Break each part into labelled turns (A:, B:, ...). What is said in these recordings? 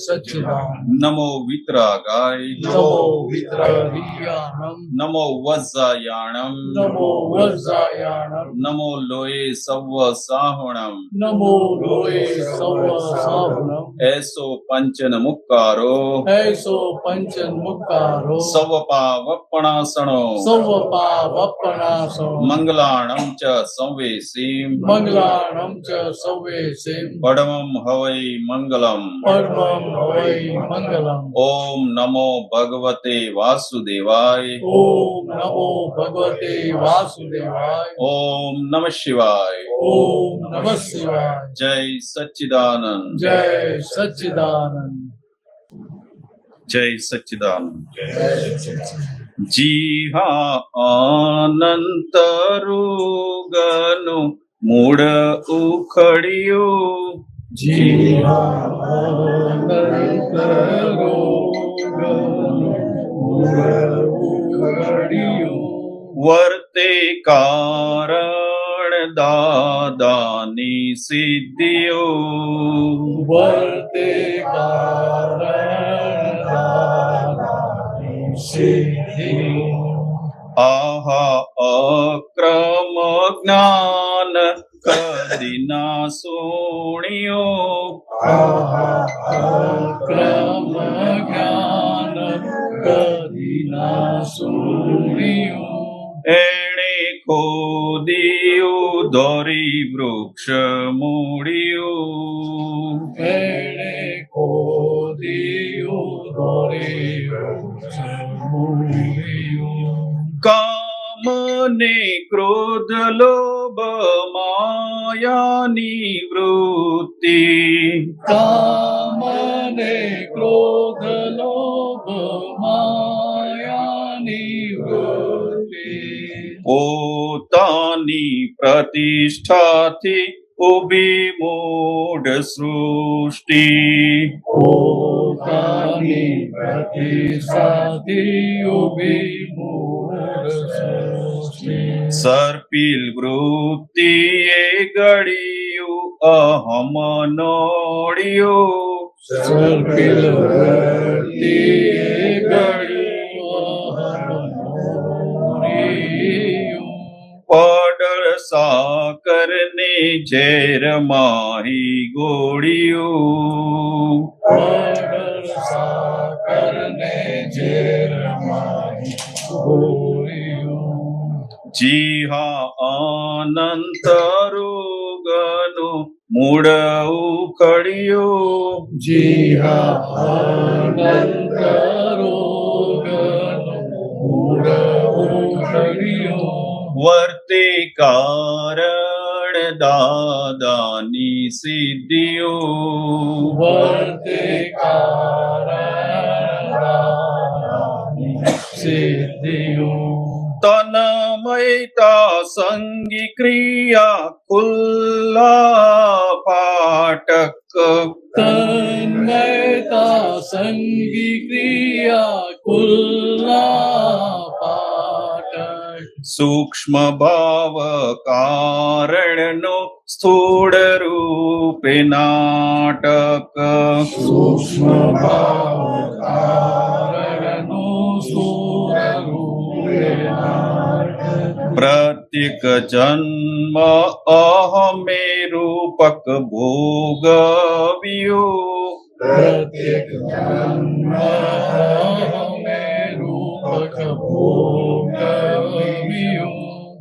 A: सच्चिदानंद
B: नमो वितरागाय
A: नमो वितरागियानम
B: नमो वज्जायाणम
A: नमो वज्जायानम
B: नमो लोये सव्व साहुणम
A: नमो लोये सव साहुणम
B: ऐसो पंचन मुक्कारो
A: ऐसो पंचन मुक्कारो
B: सवपावपणासणो
A: सवपावपणासो
B: मंगलाणं च संवेसीं
A: मंगलाणं च सवेसिं
B: परमं हवै मंगलम्
A: परमं हवै मंगलम्
B: ओम नमो भगवते वासुदेवाय
A: ओम नमो भगवते वासुदेवाय
B: ओम नमः शिवाय
A: ओम नमः शिवाय
B: जय सच्चिदानंद
A: जय सच्चिदानंद
B: जय सच्चिदानंद
A: जय सच्चिदानंद
B: जी हाँ अनंत रोगनु मूड उखड़ियो
A: जी
B: वर्ते कारण दादानी सिद्धियो
A: वर्ते सिद्धि
B: आहा अक्रम ज्ञान कदिना सोणियो
A: क्रम ज्ञान कदिना सुनियो
B: एणे खोदियो दोरी वृक्ष मूड़ियो
A: एणे खोदियो दोरे मूड़ियो
B: काम ने क्रोध लोभ माया निवृत्ति
A: कामने क्रोध लोभ माया निवृत्ति
B: पोतानी प्रतिष्ठाथी उभी मूढ़ सृष्टि
A: पोतानी प्रतिसादी उभी सृष्टि
B: सर्पिल वृत्ति ये गड़ियो अहम नोड़ियो
A: सर्पिल वृत्ति गड़ियो
B: पडर साकर ने झेर माही गोड़ियो
A: पडर साकर ने झेर माही गोड़ियो
B: जी हाँ अनंत रोगनु मूड उखड़ियो
A: जी हाँ अनंत रोगनु मूढ़ उखड़ियो
B: वर्ते कारण दादानी सिद्धियो
A: वर्ते कारण सिद्धियो
B: तन्मयता संगी क्रिया खुल्ला फाटक
A: तन्मयता संगी क्रिया खुल्ला पाटक
B: सूक्ष्म भाव कारणनो स्थूल रूपे नाटक
A: सूक्ष्म भाव कारणो स्थूल रूपे नाटक
B: प्रत्येक जन्म अहमे रूपक भोगवियो
A: प्रत्येक जन्म में रूपक भोगवियो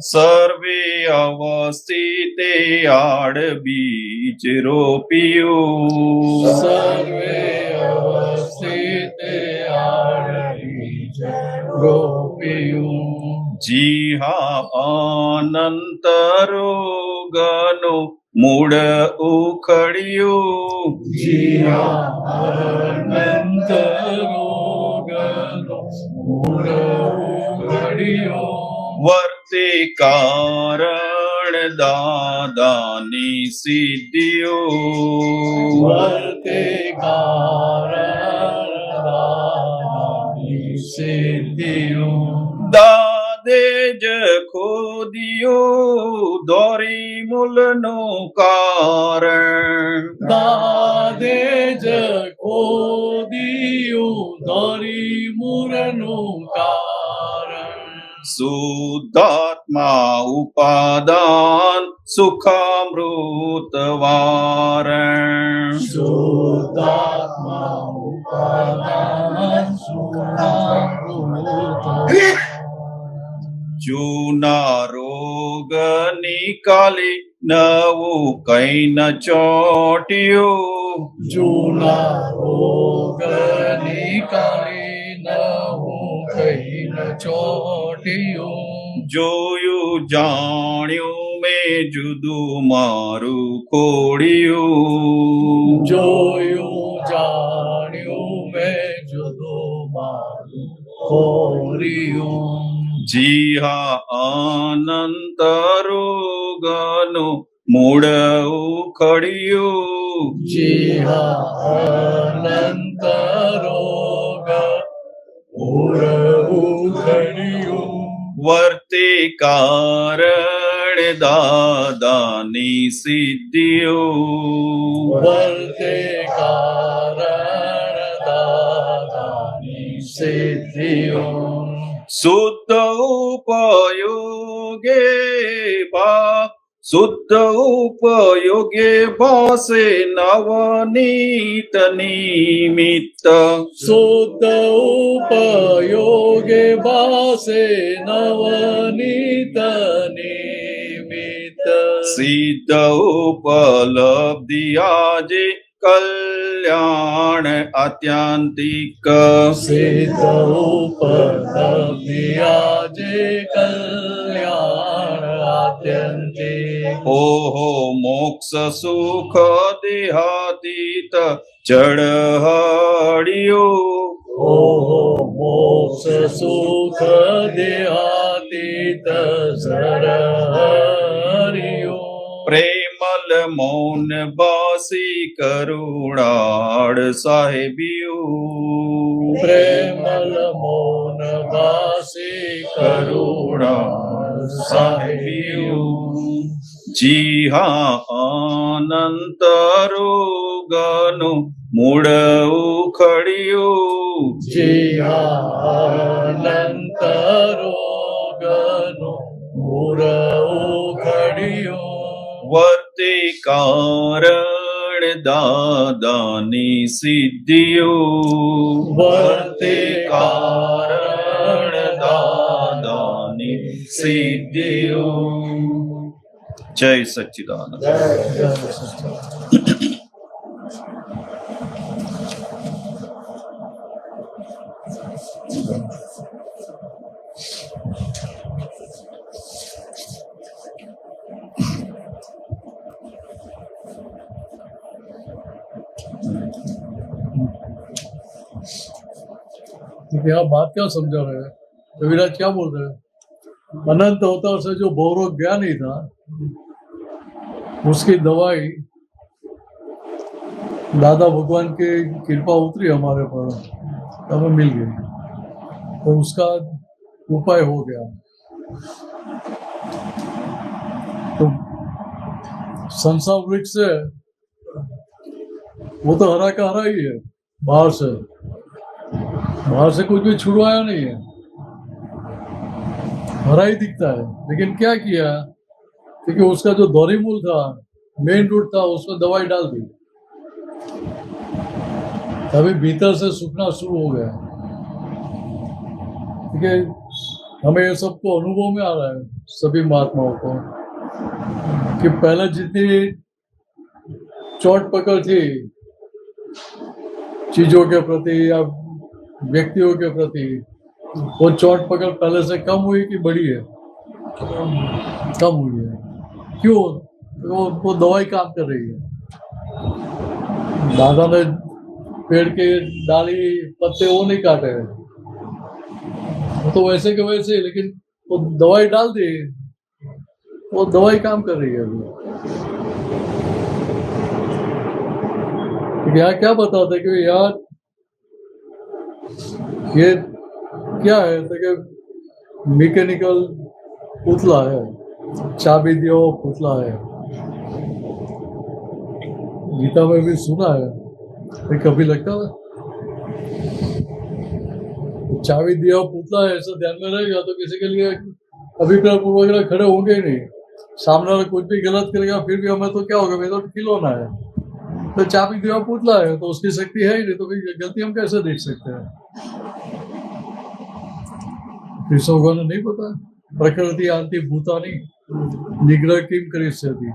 B: सर्वे अवस्थिते आड़ बीज रोपियो
A: सर्वे अवस्थित आड़बीज रोपियो
B: जी हाँ अनंत रोगनो मूड उखड़ियो
A: जी अनंत रोगनो मूढ़ उखड़ियो
B: वर्ते कारण दादानी सिद्धियो
A: वर्ते कारण सिद्धियो
B: दादे ज खोदियो दोरी मूल नो कारण
A: दादे ज खो ખોદિયું ધરી મૂળનું કારણ
B: શુદ્ધાત્મા ઉપાદાન સુખામૃત વારણ
A: શુદ્ધાત્મા ઉપાદાન સુખામૃત
B: જૂના રોગ નિકાલી નવું કઈ ન ચોટ્યું
A: જૂના રોગ નિકાલી નવું કઈ ન ચોટ્યું
B: જોયું જાણ્યું મેં જુદું મારું ખોડ્યું
A: જોયું જાણ્યું મેં જુદું મારું ખોર્યું
B: જી હા અનંત રોગનું મૂળ ઉખડ્યું
A: જી હા અનંત રોગ મૂળ ઉખડ્યું
B: વર્તે કારણ દાદાની સિદ્ધિઓ
A: વર્તે કારણ દાદાની સિદ્ધિઓ
B: શુદ્ધ ઉપયોગે શુદ્ધ ઉપયોગે ભાસે નવનીત નિમિત્ત
A: શુદ્ધ ઉપયોગે ભાસે નવનીત નિમિત્ત
B: સિદ્ધ ઉપલબ્ધિ આજે કલ્યાણ આત્યંતિક
A: સિદ્ધ ઉપલબ્ધિ આજે કલ્યાણ આત્યંતિક
B: ઓહો મોક્ષ સુખ દેહાતીત ચઢહળિયું
A: ઓહો મોક્ષ સુખ દેહાતીત સરહરિયો
B: પ્રેમલ મૌન બાસી કરુણાળ સાહેબિયું
A: પ્રેમલ મૌન વાસી કરુણા સાહેબિયું
B: જી હા અનંત રોગનું મૂળ ઉખડ્યું
A: જી અનંત રોગનું મૂળ ઉખડ્યું
B: વર્તે કારણ દાદાની સિદ્ધિઓ
A: વર્તે
B: કારણ દાદાની સિદ્ધિઓ જય સચ્ચિદાનંદ
A: જય સચ્ચિદાનંદ. आप बात क्या समझा रहे हैं? कविराज क्या बोल रहे हैं? अनंत अवतार से जो भवरोग गया नहीं था, उसकी दवाई दादा भगवान की कृपा उतरी हमारे पर, हमें मिल गई, तो उसका उपाय हो गया. तो संसार वृक्ष से वो तो हरा का हरा ही है, बाहर से कुछ भी छुड़वाया नहीं है, हरा ही दिखता है. लेकिन क्या किया, क्योंकि उसका जो दौरी मूल था, मेन रूट था, उसमें दवाई डाल दी, तभी भीतर से सूखना शुरू हो गया. ठीक है, हमें ये सबको अनुभव में आ रहा है, सभी महात्माओं को, कि पहले जितनी चोट पकड़ थी चीजों के प्रति या व्यक्तियों के प्रति, वो चोट पकड़ पहले से कम हुई कि बढ़ी है? कम हुई है. क्यों? वो दवाई काम कर रही है. दादा ने पेड़ के डाली पत्ते वो नहीं काटे हैं, वो तो वैसे के वैसे, लेकिन वो दवाई डाल दी, वो दवाई काम कर रही है अभी. यहाँ क्या बताते कि यार ये क्या है, तो कि मैकेनिकल पुतला है, चाबी दियो पुतला है. गीता में भी सुना है ये कभी लगता है चाबी दिया पुतला है ऐसा ध्यान में रहेगा तो किसी के लिए अभिप्राय वगैरह खड़े होंगे ही नहीं। सामने वाला कुछ भी गलत करेगा फिर भी हमें तो क्या होगा, मेरा तो खिलौना है। तो चाबी दिया पुतला है तो उसकी शक्ति है ही नहीं, तो फिर गलती हम कैसे देख सकते हैं? कृष्ण भगवान ने नहीं पता प्रकृति आंति भूतानी निग्रह किम करिष्यति।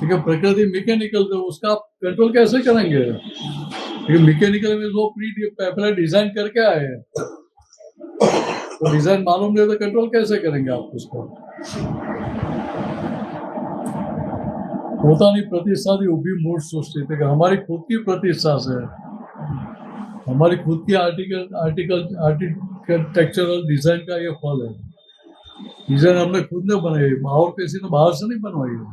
A: ठीक है, प्रकृति मैकेनिकल तो उसका आप कंट्रोल कैसे करेंगे? मैकेनिकल में वो पहले डिजाइन करके आए हैं, तो डिजाइन मालूम नहीं तो कंट्रोल कैसे करेंगे आप उसको? होता नहीं प्रतिष्ठा दी उभी मूड सृष्टि थे। हमारी खुद की प्रतिष्ठा से, हमारी खुद की आर्किटेक्चरल डिजाइन का ये फल है। डिजाइन हमने खुद ने बनाई, और किसी ने बाहर से नहीं बनवाई है।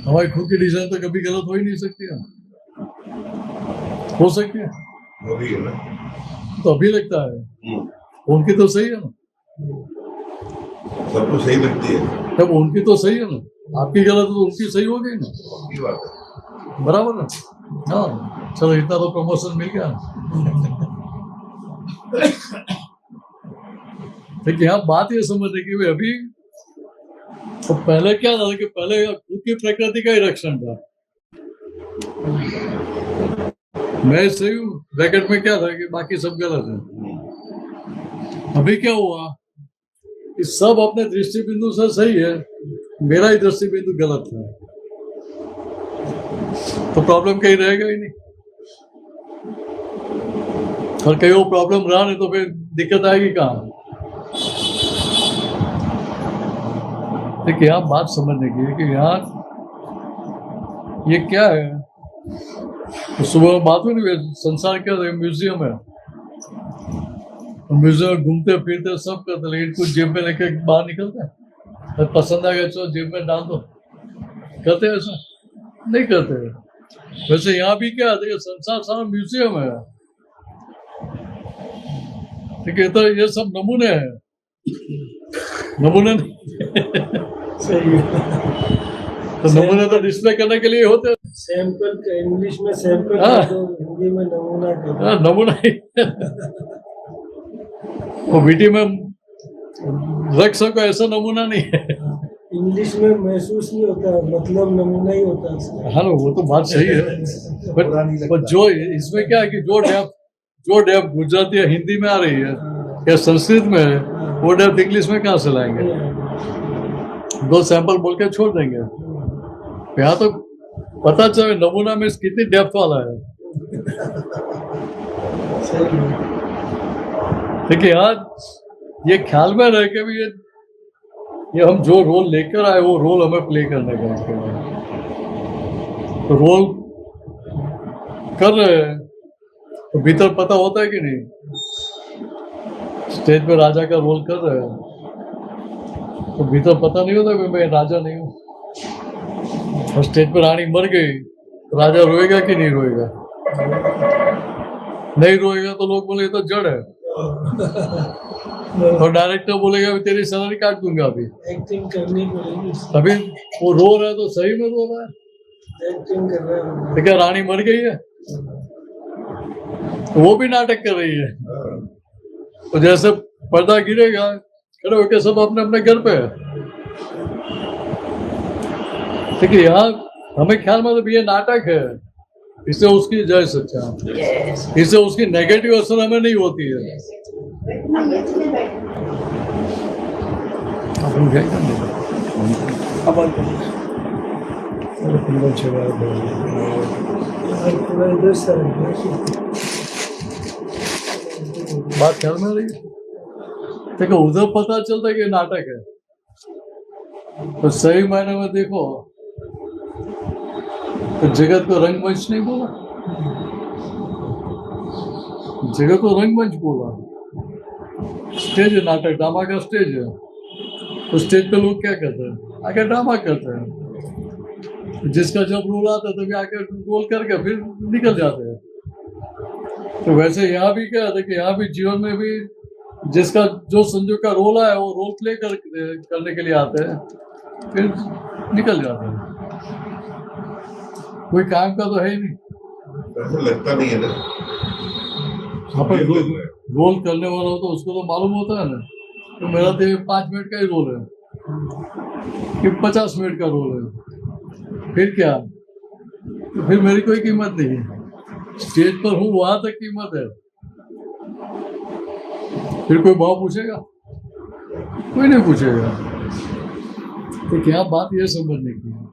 A: हमारी खुद की डिजाइन तो कभी गलत हो ही नहीं सकती है। हो सकती है तो अभी लगता है उनकी तो सही है ना,
C: सबको सही लगती है।
A: तब उनकी तो सही है ना, आपकी गलत तो उनकी सही हो गई ना, बराबर ना? हाँ चलो, इतना तो प्रमोशन मिल गया। लेकिन यहाँ बात ये समझने की अभी तो पहले क्या था कि पहले खुद की प्रकृति का ही रक्षण था। मैं सही हूँ ब्रैकेट में क्या था कि बाकी सब गलत है। अभी क्या हुआ कि सब अपने दृष्टि बिंदु से सही है, मेरा ही दृष्टि बिंदु गलत है, तो प्रॉब्लम कहीं रहेगा ही नहीं। और कहीं वो प्रॉब्लम रहा नहीं तो फिर दिक्कत आएगी कहाँ? देखिए यहाँ बात समझने की है कि यहाँ ये क्या है। तो सुबह बात हुई नहीं, संसार क्या है? म्यूजियम है, म्यूजियम में घूमते फिरते सब करते, लेकिन कुछ जेब में लेके बाहर निकलते हैं, पसंद आ गया चलो जेब में डाल दो, करते ऐसा नहीं करते। वैसे यहाँ भी क्या है, संसार सारा म्यूजियम है। ठीक है, तो ये सब नमूने हैं, नमूने नहीं।
D: सही है।
A: तो नमूने तो डिस्प्ले करने के लिए होते हैं।
D: सैंपल का इंग्लिश में सैंपल,
A: हाँ।
D: तो हिंदी में नमूना कर।
A: हाँ, नमूना ही वो वीटी में रख सको ऐसा नमूना नहीं है।
D: इंग्लिश में महसूस नहीं होता, मतलब नमूना ही होता है उसका।
A: हाँ वो तो बात सही है, पर जो इसमें क्या है कि जो डेप गुजराती या हिंदी में आ रही है या संस्कृत में है, वो डेप इंग्लिश में कहाँ से लाएंगे? दो सैंपल बोल के छोड़ देंगे। यहाँ तो पता चले नमूना में कितनी डेप्थ वाला है।
D: सही है।
A: देखिए आज ये ख्याल में रह के भी ये हम जो रोल लेकर आए वो रोल हमें प्ले करने का है। तो रोल कर रहे हैं तो भीतर पता होता है कि नहीं? स्टेज पे राजा का रोल कर रहे हैं तो भीतर पता नहीं होता कि मैं राजा नहीं हूँ। और स्टेज पर रानी मर गई तो राजा रोएगा कि नहीं रोएगा? नहीं रोएगा तो लोग बोले तो जड़ है, और डायरेक्टर बोलेगा तेरी सैलरी काट दूंगा अभी।
D: एक्टिंग करनी पड़ेगी,
A: अभी वो रो रहा है तो सही में रो रहा है,
D: एक्टिंग कर रहा है।
A: तो क्या रानी मर गई है? तो वो भी नाटक कर रही है। तो जैसे पर्दा गिरेगा खड़े होके सब अपने अपने घर पे है। ठीक है, यहाँ हमें ख्याल मतलब ये नाटक है, इससे उसकी जय सच्चा, इससे उसकी नेगेटिव असर हमें नहीं होती है।
D: पूरा इधर से
A: बात ख्याल में रही। देखो उधर पता चलता है कि नाटक है, तो सही मायने में देखो तो जगत को रंगमंच नहीं बोला, जगत को रंगमंच बोला। स्टेज है, नाटक ड्रामा का स्टेज है। तो स्टेज पे लोग क्या करते हैं? आके ड्रामा करते हैं। जिसका जब रोल आता है तभी आके रोल करके फिर निकल जाते हैं। तो वैसे यहाँ भी क्या है कि यहाँ भी जीवन में भी जिसका जो संजोग का रोल है वो रोल प्ले करने के लिए आते हैं, फिर निकल जाते हैं। कोई काम का तो है ही नहीं।
C: ऐसा लगता नहीं है ना।
A: हाँ, पर रोल करने वाला हो तो उसको तो मालूम होता है ना, तो मेरा तो 5 मिनट का ही रोल है कि 50 मिनट का रोल है, फिर क्या, तो फिर मेरी कोई कीमत नहीं है। स्टेज पर हूँ वहां तक कीमत है, फिर कोई भाव पूछेगा? कोई नहीं पूछेगा। तो क्या बात ये समझने की है,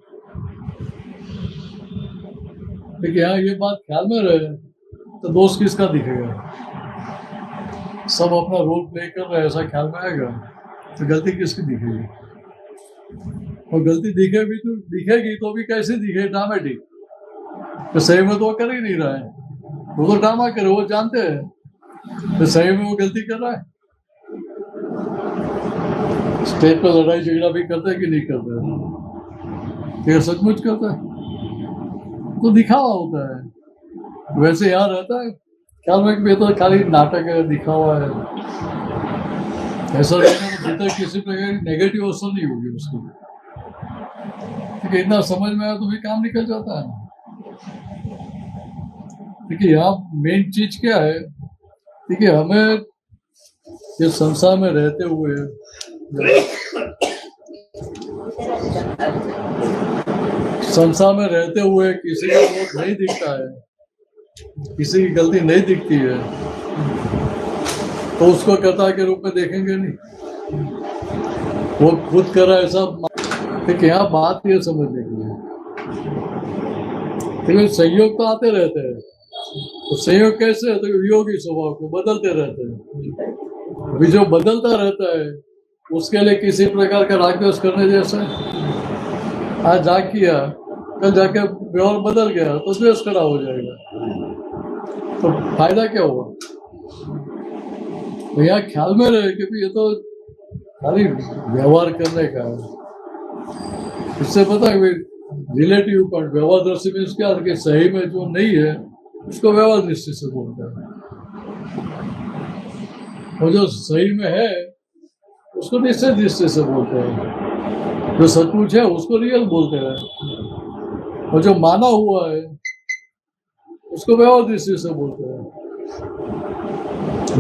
A: तो क्या ये बात ख्याल में रहे तो दोष किसका दिखेगा? सब अपना रोल प्ले कर रहे हैं ऐसा ख्याल में आएगा तो गलती किसकी दिखेगी? और गलती दिखेगी तो भी कैसे दिखे? ड्रामेटिक। तो सही में तो वो कर ही नहीं रहा है, वो तो ड्रामा करे, वो जानते हैं तो सही में वो गलती कर रहा है। स्टेज पर लड़ाई झगड़ा भी करता है कि नहीं करता है? ये सचमुच करता है तो दिखावा होता है। वैसे यहाँ रहता है ख्याल में कि ये तो खाली नाटक है, दिखावा है, ऐसा रहता है तो भीतर किसी प्रकार की नेगेटिव असर नहीं होगी उसकी। देखिए इतना समझ में आया तो भी काम निकल जाता है। देखिए यहाँ मेन चीज क्या है, देखिए हमें ये संसार में रहते हुए किसी का दोष नहीं दिखता है, किसी की गलती नहीं दिखती है, तो उसको कथा के रूप में देखेंगे नहीं। वो खुद कर रहा है सब। देखिए यहाँ बात ये समझने की है, लेकिन संयोग तो आते रहते हैं, तो संयोग कैसे है? तो वियोगी स्वभाव को बदलते रहते हैं। अभी जो बदलता रहता है उसके लिए किसी प्रकार का राग द्वेष करने जैसा है। आज राग किया, कल जाके व्यवहार बदल गया तो द्वेष खड़ा हो जाएगा, तो फायदा क्या हुआ? तो यहाँ ख्याल में रहे कि ये तो खाली व्यवहार करने का है। इससे पता है रिलेटिव पॉइंट, व्यवहार दृष्टि में क्या कि सही में जो नहीं है उसको व्यवहार दृष्टि से बोलते हैं, और जो सही में है उसको निश्चय दृष्टि से बोलते हैं। जो सचमुच है उसको रियल बोलते हैं, और जो माना हुआ है उसको व्यवहार दृष्टि से बोलते हैं।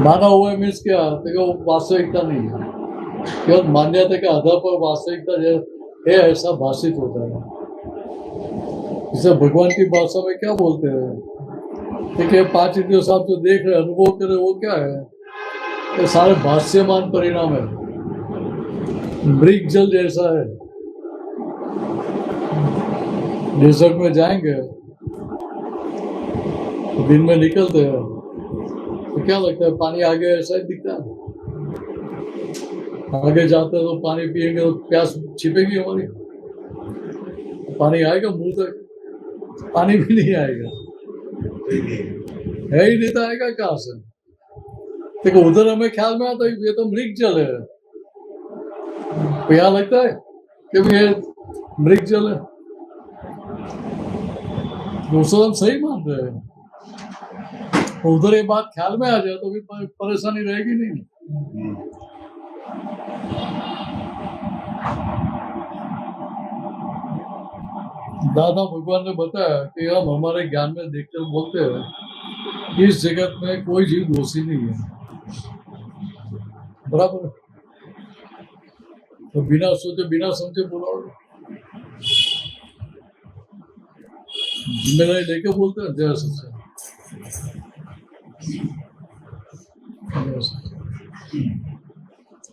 A: माना हुआ है मीन्स क्या? देखो वास्तविकता नहीं है, केवल मान्यता के आधार पर वास्तविकता है ऐसा भाषित होता है। इसे भगवान की भाषा में क्या बोलते हैं? देखिए 5 इंद्रियों से आप जो देख रहे अनुभव कर रहे वो क्या है? ये सारे भाष्यमान परिणाम है, मृग जल जैसा है। डेजर्ट में जाएंगे तो दिन में निकलते हैं तो क्या लगता है? पानी आगे ऐसा ही दिखता है। आगे जाते हैं तो पानी पिएंगे तो प्यास छिपेगी हमारी, पानी आएगा मुंह तक? पानी भी नहीं आएगा, है ही नहीं तो आएगा कहां से? देखो उधर हमें ख्याल में आता है ये तो मृग जल है, तो यहाँ लगता है कि ये मृग जल है, दूसरा हम सही मान रहे हैं। उधर ये बात ख्याल में आ जाए तो भी परेशानी रहेगी नहीं। दादा भगवान ने बताया कि हम हमारे ज्ञान में देखकर बोलते हैं कि इस जगत में कोई जीव दोषी नहीं है, बराबर? तो बिना सोचे बिना समझे बोला, जिम्मेदारी लेके बोलते हैं जय सच्चा।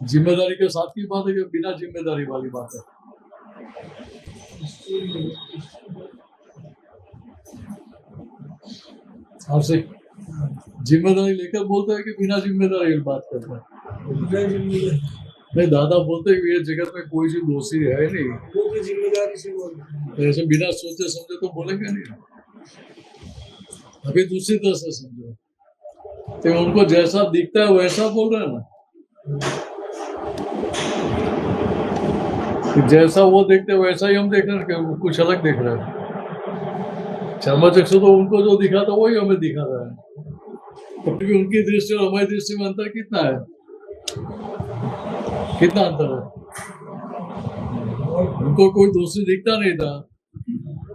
A: जिम्मेदारी के साथ की बात है कि बिना जिम्मेदारी वाली बात है? आपसे जिम्मेदारी लेकर बोलते हैं कि बिना जिम्मेदारी बात करते हैं? नहीं, दादा बोलते हैं कि ये जगत में कोई भी दोषी है नहीं,
D: वो भी जिम्मेदारी से बोलते
A: तो ऐसे बिना सोचे समझे तो बोलेंगे नहीं। अभी दूसरी तरह से समझो, तो उनको जैसा दिखता है वैसा बोल रहे हैं ना, कि जैसा वो देखते हैं वैसा ही हम देख रहे हैं, कुछ अलग देख रहे हैं। चर्मचक्षु तो उनको जो दिखा था वही हमें दिखा रहा है, तो फिर उनकी दृष्टि और हमारी दृष्टि में अंतर कितना है? कितना अंतर है? उनको कोई दूसरी दिखता नहीं था,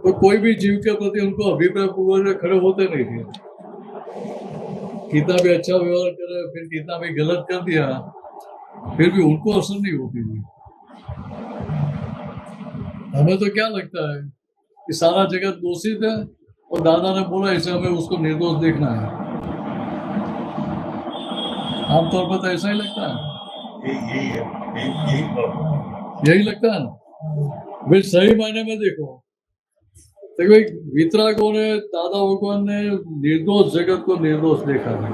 A: तो कोई भी जीव के प्रति उनको अभिप्राय पूर्वक खड़े होते नहीं थे। कितना भी अच्छा व्यवहार करे, फिर कितना भी गलत कर दिया, फिर भी उनको असर नहीं होती थी। हमें तो क्या लगता है कि सारा जगत दोषित है और दादा ने बोला इसे हमें उसको निर्दोष देखना है। आमतौर पर तो ऐसा ही लगता है, यही लगता है ना। भाई सही मायने में देखो तो भाई वितरागों ने, दादा भगवान ने निर्दोष जगत को निर्दोष देखा है।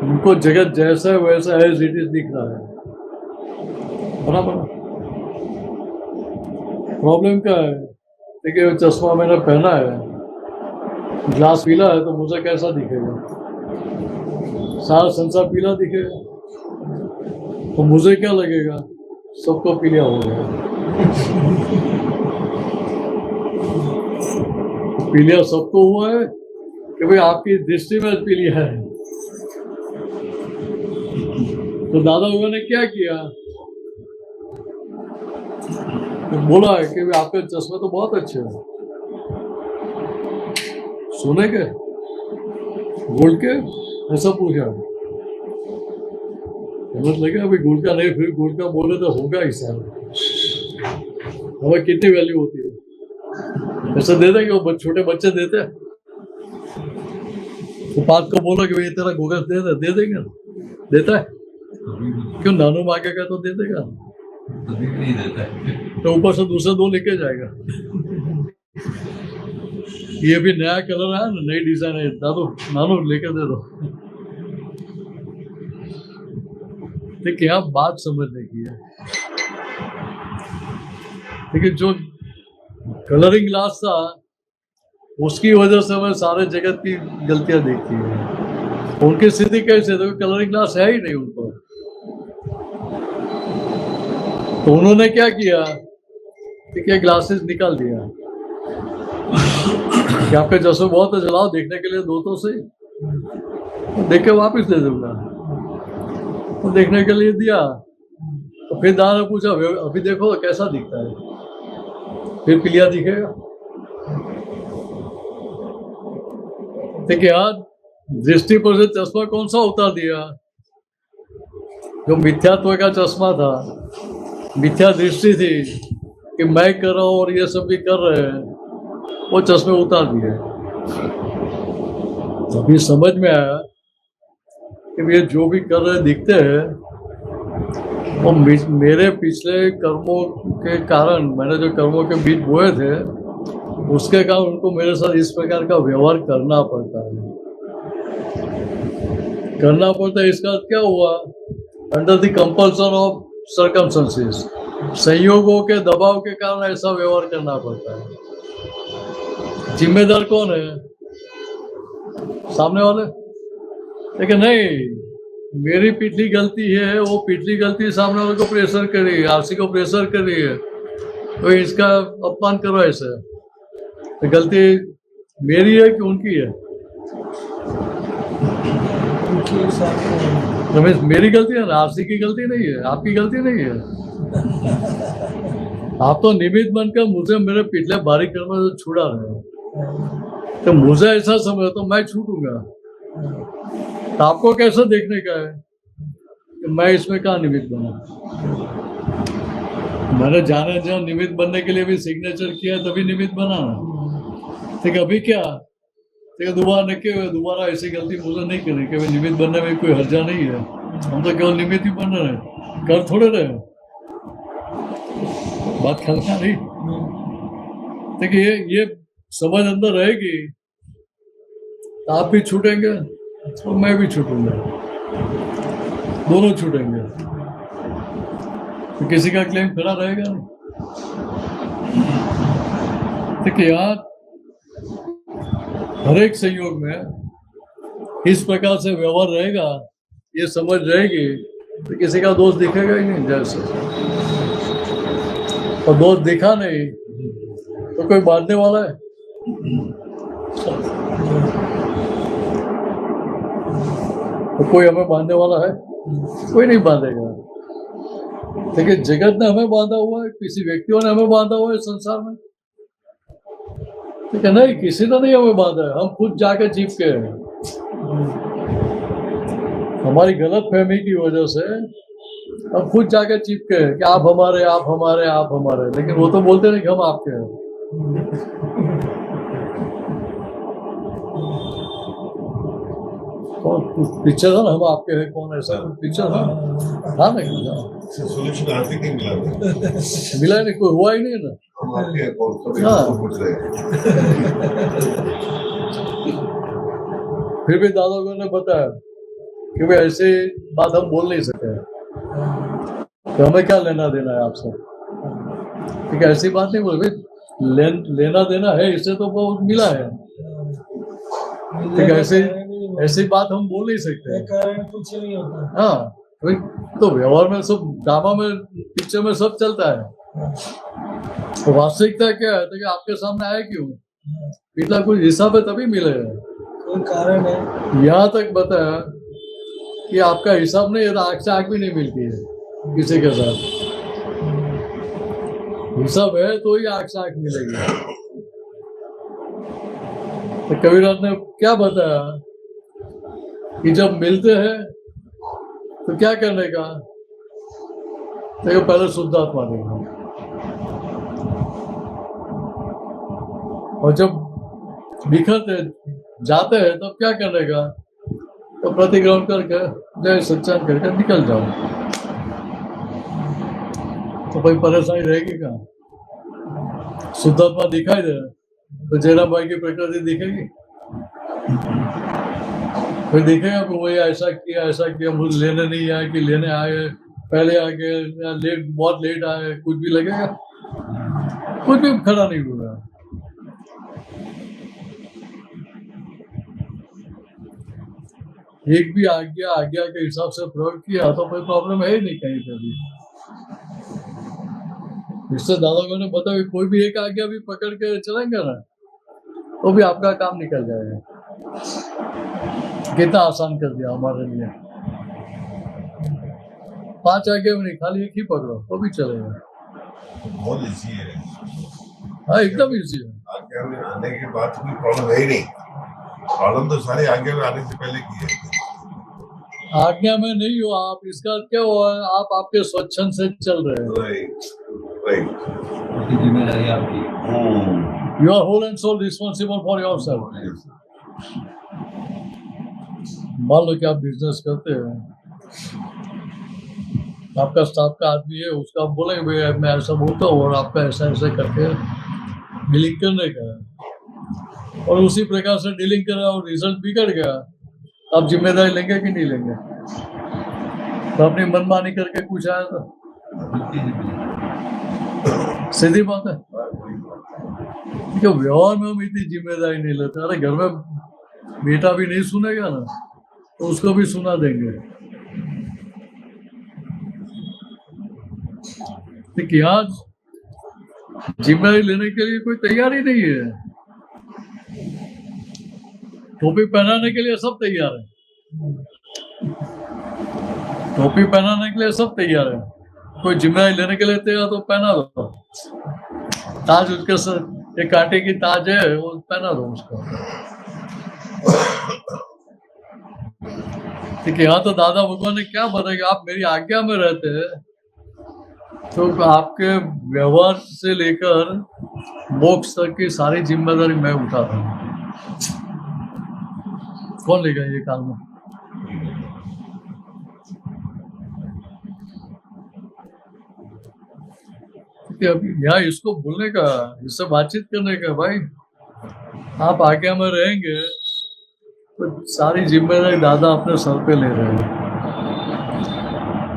A: उनको जगत जैसा है वैसा एज इट इज दिख रहा है, बराबर। प्रॉब्लम क्या है? देखिए चश्मा मैंने पहना है, ग्लास पीला है तो मुझे कैसा दिखेगा? सारा संसार पीला दिखेगा, तो मुझे क्या लगेगा? सबको पीलिया हो गया। पीलिया सबको हुआ है कि भाई आपकी दृष्टि में पीलिया है। तो दादा बाबा ने क्या किया? तो बोला है कि भाई आपके चश्मे तो बहुत अच्छे हैं, सोने के, गोल्ड के, ऐसा पूछा। समझ लगे अभी गोल्ड का नहीं, फिर गोल्ड का बोले तो होगा ही साल। हमें कितनी वैल्यू होती है? ऐसा दे देंगे वो छोटे बच्चे देते हैं, तो बात को बोलो कि भाई तेरा गोगस दे देंगे, देता है क्यों? नानू मांगेगा तो दे देगा, नहीं देता है तो ऊपर से दूसरे दो लेके जाएगा। ये भी नया कलर है ना, नई डिजाइन है, दादू नानू लेके दे दो। देखिए आप बात समझने की है। लेकिन जो कलरिंग ग्लास था उसकी वजह से हमें सारे जगत की गलतियां देखती है। उनकी स्थिति कैसे? तो कलरिंग ग्लास है ही नहीं उनको। तो उन्होंने क्या किया कि ग्लासेस निकाल दिया कि आपके चश्मे बहुत जलाओ देखने के लिए, दो तो सही, तो देख के वापिस दे दूंगा। तो देखने के लिए दिया, तो फिर दादा ने पूछा अभी देखो कैसा दिखता है? फिर पीलिया दिखेगा। देखिए यार, दृष्टि पर से चश्मा कौन सा उतार दिया? जो मिथ्यात्व का चश्मा था, मिथ्या दृष्टि थी कि मैं कर रहा हूं और ये सब भी कर रहे हैं, वो चश्मे उतार दिए। अभी समझ में आया कि ये जो भी कर रहे दिखते हैं और मेरे पिछले कर्मों के कारण, मैंने जो कर्मों के बीज बोए थे उसके कारण उनको मेरे साथ इस प्रकार का व्यवहार करना पड़ता है। इसका क्या हुआ? Under the compulsion of circumstances, संयोगों के दबाव के कारण ऐसा व्यवहार करना पड़ता है। जिम्मेदार कौन है? सामने वाले। लेकिन नहीं, मेरी पिछली गलती है, वो पिछली गलती सामने वाले को प्रेशर कर रही है, आरसी को प्रेशर कर रही है, तो इसका अपमान करो ऐसे। तो गलती मेरी है कि उनकी है? रमेश, मेरी गलती है ना, आरसी की गलती नहीं है, आपकी गलती नहीं है। आप तो निमित्त बनकर मुझे मेरे पिछले भारी कर्म से छुड़ा रहे हो। तो मुझे ऐसा समझो तो मैं छूटूंगा, तो आपको कैसे देखने का है कि मैं इसमें कहाँ निमित्त बना? मैंने जाने जहाँ निमित्त बनने के लिए भी सिग्नेचर किया, तभी निमित्त बना ना। ठीक, अभी क्या? ठीक, दोबारा ऐसी गलती मुझे नहीं करनी कि निमित्त बनने में कोई हर्जा नहीं है। हम तो केवल निमित्त ही बन रहे हैं, कर थोड़े रहे हो। बात खलना नहीं। देखिए ये समझ अंदर रहेगी तो आप भी छूटेंगे और मैं भी छूटूंगा, दोनों छूटेंगे, तो किसी का क्लेम खड़ा रहेगा नहीं। देखिए यार, हर एक संयोग में इस प्रकार से व्यवहार रहेगा, ये समझ रहेगी, तो किसी का दोष दिखेगा ही नहीं। जैसे और दोष दिखा नहीं तो कोई बांधने वाला है? तो कोई हमें बांधने वाला है? कोई नहीं बांधेगा। देखिए जगत ने हमें बांधा हुआ है, किसी व्यक्तियों ने हमें बांधा हुआ है संसार में। ठीक है, नहीं किसी ने नहीं हमें बांधा है, हम खुद जाकर चिपके हैं। हमारी गलत फहमी की वजह से हम खुद जाकर चिपके हैं कि आप हमारे, आप हमारे, आप हमारे, लेकिन वो तो बोलते नहीं कि हम आपके हैं। कौन पिक्चर था ना, हम आपके हैं, कौन ऐसा पिक्चर था ना क्या?
C: सोल्यूशन आज तक नहीं मिला।
A: मिला ही नहीं, कोई हुआ ही नहीं ना।
C: हम आपके हैं कौन, सभी
A: हाँ।
C: इसको पूछ रहे हैं।
A: फिर भी दादागो ने बताया कि भाई ऐसी बात हम बोल नहीं सकते, तो हमें क्या लेना देना है आपसे। ठीक है, ऐसी बात नहीं बोल भाई, लेना देना है इससे तो बहुत मिला है। ठीक है, ऐसी बात हम बोल नहीं सकते।
D: कारण कुछ नहीं होता।
A: हाँ, भाई तो व्यवहार में सब, ड्रामा में, पिक्चर में सब चलता है। तो वास्तविकता क्या है, तो कि आपके सामने आया क्यों, पिछला कुछ हिसाब है तभी मिलेगा।
D: कोई कारण है।
A: यहाँ तक बताया कि आपका हिसाब नहीं है तो आँख से आँख भी नहीं मिलती है किसी के साथ। हिसाब है तो ही आँख से आँख मिलेगी। तो कबीरदास ने क्या बताया कि जब मिलते हैं तो क्या करने का, तो पहले शुद्धात्मा देखो, और जब बिखरते जाते हैं तब क्या करने का, तो प्रतिग्रहण करके जय सत्संग करके निकल जाओ। तो कोई परेशानी रहेगी कहाँ। शुद्धात्मा दिखाई दे तो जयराम भाई की प्रकृति दिखेगी, फिर दिखेगा कि वही ऐसा किया, मुझे लेने नहीं आए कि लेने आए, पहले आ गए या लेट, बहुत लेट आए, कुछ भी लगेगा, कुछ भी खड़ा नहीं होगा। एक भी आज्ञा के हिसाब से प्रयोग किया तो कोई प्रॉब्लम है ही नहीं कहीं पे भी। इससे दादागो ने बताया कोई भी एक आज्ञा भी पकड़ के चलेंगे ना तो भी आपका काम निकल जाएगा। कितना आसान कर दिया हमारे लिए। 5 आज्ञा में नहीं, खाली एक ही पकड़ो तो भी चलेगा।
C: बहुत इजी है।
A: हाँ, एकदम इजी है।
C: आज्ञा में आने के बाद कोई प्रॉब्लम है ही नहीं। प्रॉब्लम तो सारी आज्ञा में आने से पहले की है।
A: आज्ञा में नहीं हो आप, इसका क्या हुआ, आप आपके स्वच्छंद से चल रहे हैं।
C: राइट।
E: जिम्मेदारी आपकी।
A: You are whole and sole responsible for yourself. मान लो कि आप बिजनेस करते हैं, आपका स्टाफ का आदमी है, उसका आप बोलेंगे भाई मैं ऐसा बोलता हूँ और आपका ऐसा ऐसा करके डीलिंग करने का है, और उसी प्रकार से डीलिंग करा और रिजल्ट बिगड़ गया, आप जिम्मेदारी लेंगे कि नहीं लेंगे। तो अपनी मनमानी करके कुछ आया तो सीधी बात है। क्यों व्यवहार में हम इतनी जिम्मेदारी नहीं लेते। अरे घर में बेटा भी नहीं सुनेगा ना तो उसको भी सुना देंगे। लेकिन यहाँ जिम्मेदारी लेने के लिए कोई तैयार ही नहीं है। टोपी पहनाने के लिए सब तैयार है, टोपी पहनाने के लिए सब तैयार है, कोई जिम्मेदारी लेने के लिए तैयार तो पहना दो। ताज उसके सर एक कांटे की ताज है वो पहना दो उसको। ठीक है, यहाँ तो दादा भगवान ने क्या बताया, आप मेरी आज्ञा में रहते हैं तो आपके व्यवहार से लेकर मोक्ष तक की सारी जिम्मेदारी मैं उठाता हूँ। कौन लेगा ये काम में। अभी यहाँ इसको बोलने का, इससे बातचीत करने का, भाई आप आज्ञा में रहेंगे तो सारी जिम्मेदारी दादा अपने सर पे ले रहे हैं,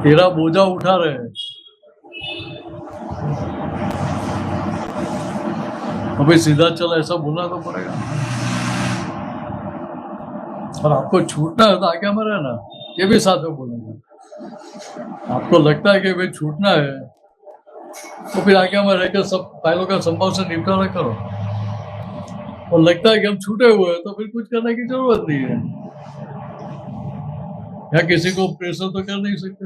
A: तेरा बोझा उठा रहे हैं। अभी सीधा चल ऐसा बोलना तो पड़ेगा, और आपको छूटना है तो आज्ञा में रहना, ये भी साथ में बोलेंगे। आपको लगता है कि भाई छूटना है तो फिर आज्ञा में रहकर सब फाइलों का संभव से निपटारा करो, और लगता है कि हम छूटे हुए हैं तो फिर कुछ करने की जरूरत नहीं है। या किसी को प्रेशर तो कर नहीं सकते।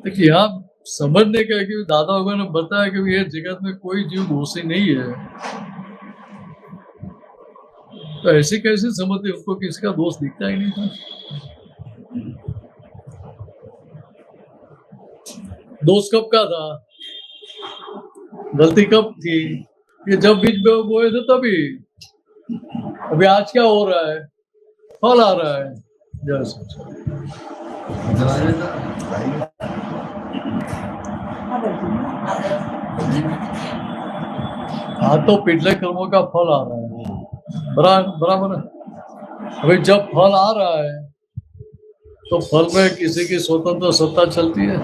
A: देखिए यहाँ समझने का है कि दादा लोगों ने बताया कि ये जगत में कोई जीव दोषी नहीं है, तो ऐसे कैसे समझते, उनको किसी का दोष दिखता ही नहीं था। दोष कब का था, गलती कब थी, ये जब बीज बोए थे तभी। अभी आज क्या हो रहा है, फल आ रहा है। जय हाँ, तो पिछले कर्मों का फल आ रहा है, बराबर है। अभी जब फल आ रहा है तो फल में किसी की स्वतंत्र सत्ता चलती है,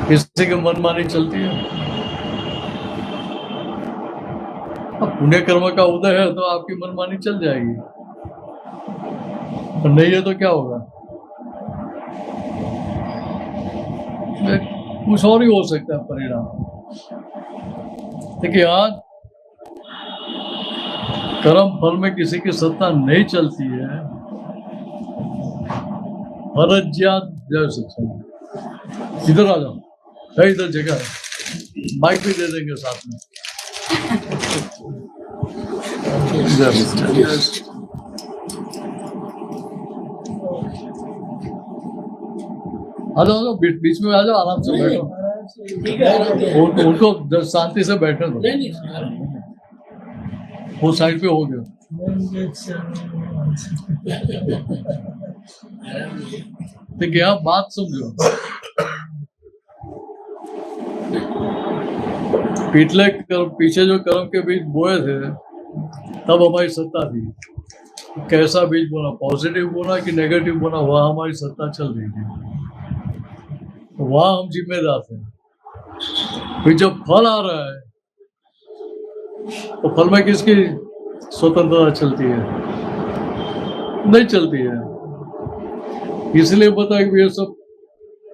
A: किसी की मनमानी चलती है। अब पुण्य कर्म का उदय है तो आपकी मनमानी चल जाएगी, और नहीं है तो क्या होगा, कुछ और ही हो सकता है परिणाम। देखिए आज कर्म फल में किसी की सत्ता नहीं चलती है। भरत जी जय सच्चिदानंद, इधर आ जाओ, है इधर जगह है, माइक भी दे देंगे साथ में। आ जाओ, बीच में आ जाओ, आराम से बैठो। उनको शांति से बैठे दो, वो साइड पे हो गया। देखिए आप बात समझो, पीछे जो कर्म के बीज बोए थे तब हमारी सत्ता थी। कैसा बीज बोना, पॉजिटिव बोना कि नेगेटिव बोना, वह हमारी सत्ता चल रही थी, तो वहां हम जिम्मेदार थे। फिर जब फल आ रहा है तो फल में किसकी स्वतंत्रता चलती है, नहीं चलती है। इसलिए पता है कि ये सब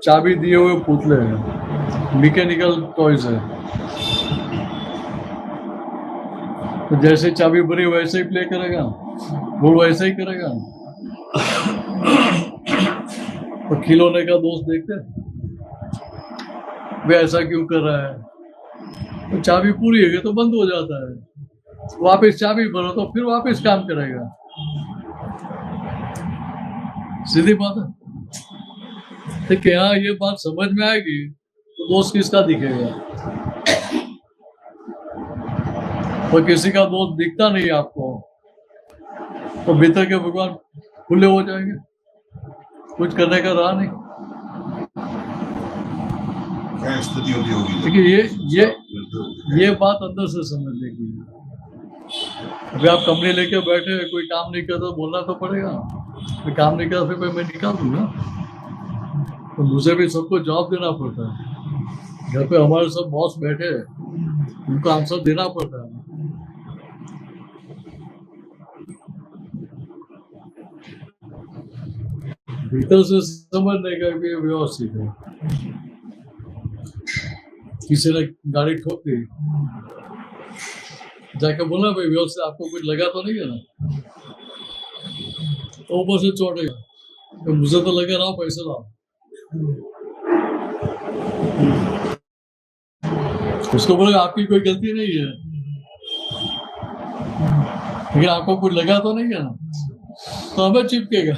A: चाबी दिए हुए पुतले हैं, मैकेनिकल टॉयज है। तो जैसे चाबी भरी वैसे ही प्ले करेगा, वो वैसे ही करेगा। तो खिलौने का दोष देखते हैं, वे ऐसा क्यों कर रहा है, तो चाबी पूरी है तो बंद हो जाता है, वापस चाबी भरो तो फिर वापस काम करेगा। सीधी बात है। तो क्या ये बात समझ में आएगी तो दोष किसका दिखेगा, तो किसी का दोष दिखता नहीं आपको, तो भीतर के भगवान खुले हो जाएंगे, कुछ करने का रहा नहीं।
C: क्या स्थिति होगी।
A: देखिए ये बात अंदर से समझने की है। अभी आप कंपनी लेके बैठे, कोई काम नहीं करता, बोलना तो पड़ेगा, कोई काम नहीं करता फिर मैं निकाल दूंगा, तो मुझे भी सबको जवाब देना पड़ता है। घर पे हमारे सब बॉस बैठे, उनको आंसर देना पड़ता है। भीतर से समझने का भी व्यवस्थित है। किसी ने गाड़ी ठोक दी, जाके बोला भाई व्यवस्थित, आपको कुछ लगा तो नहीं है ना, तो ऊपर से चोटेगा, तो मुझे तो लगा रहा पैसे लाओ, उसको बोले आपकी कोई गलती नहीं है, लेकिन आपको कुछ लगा तो नहीं है ना, तो हमें चिपकेगा,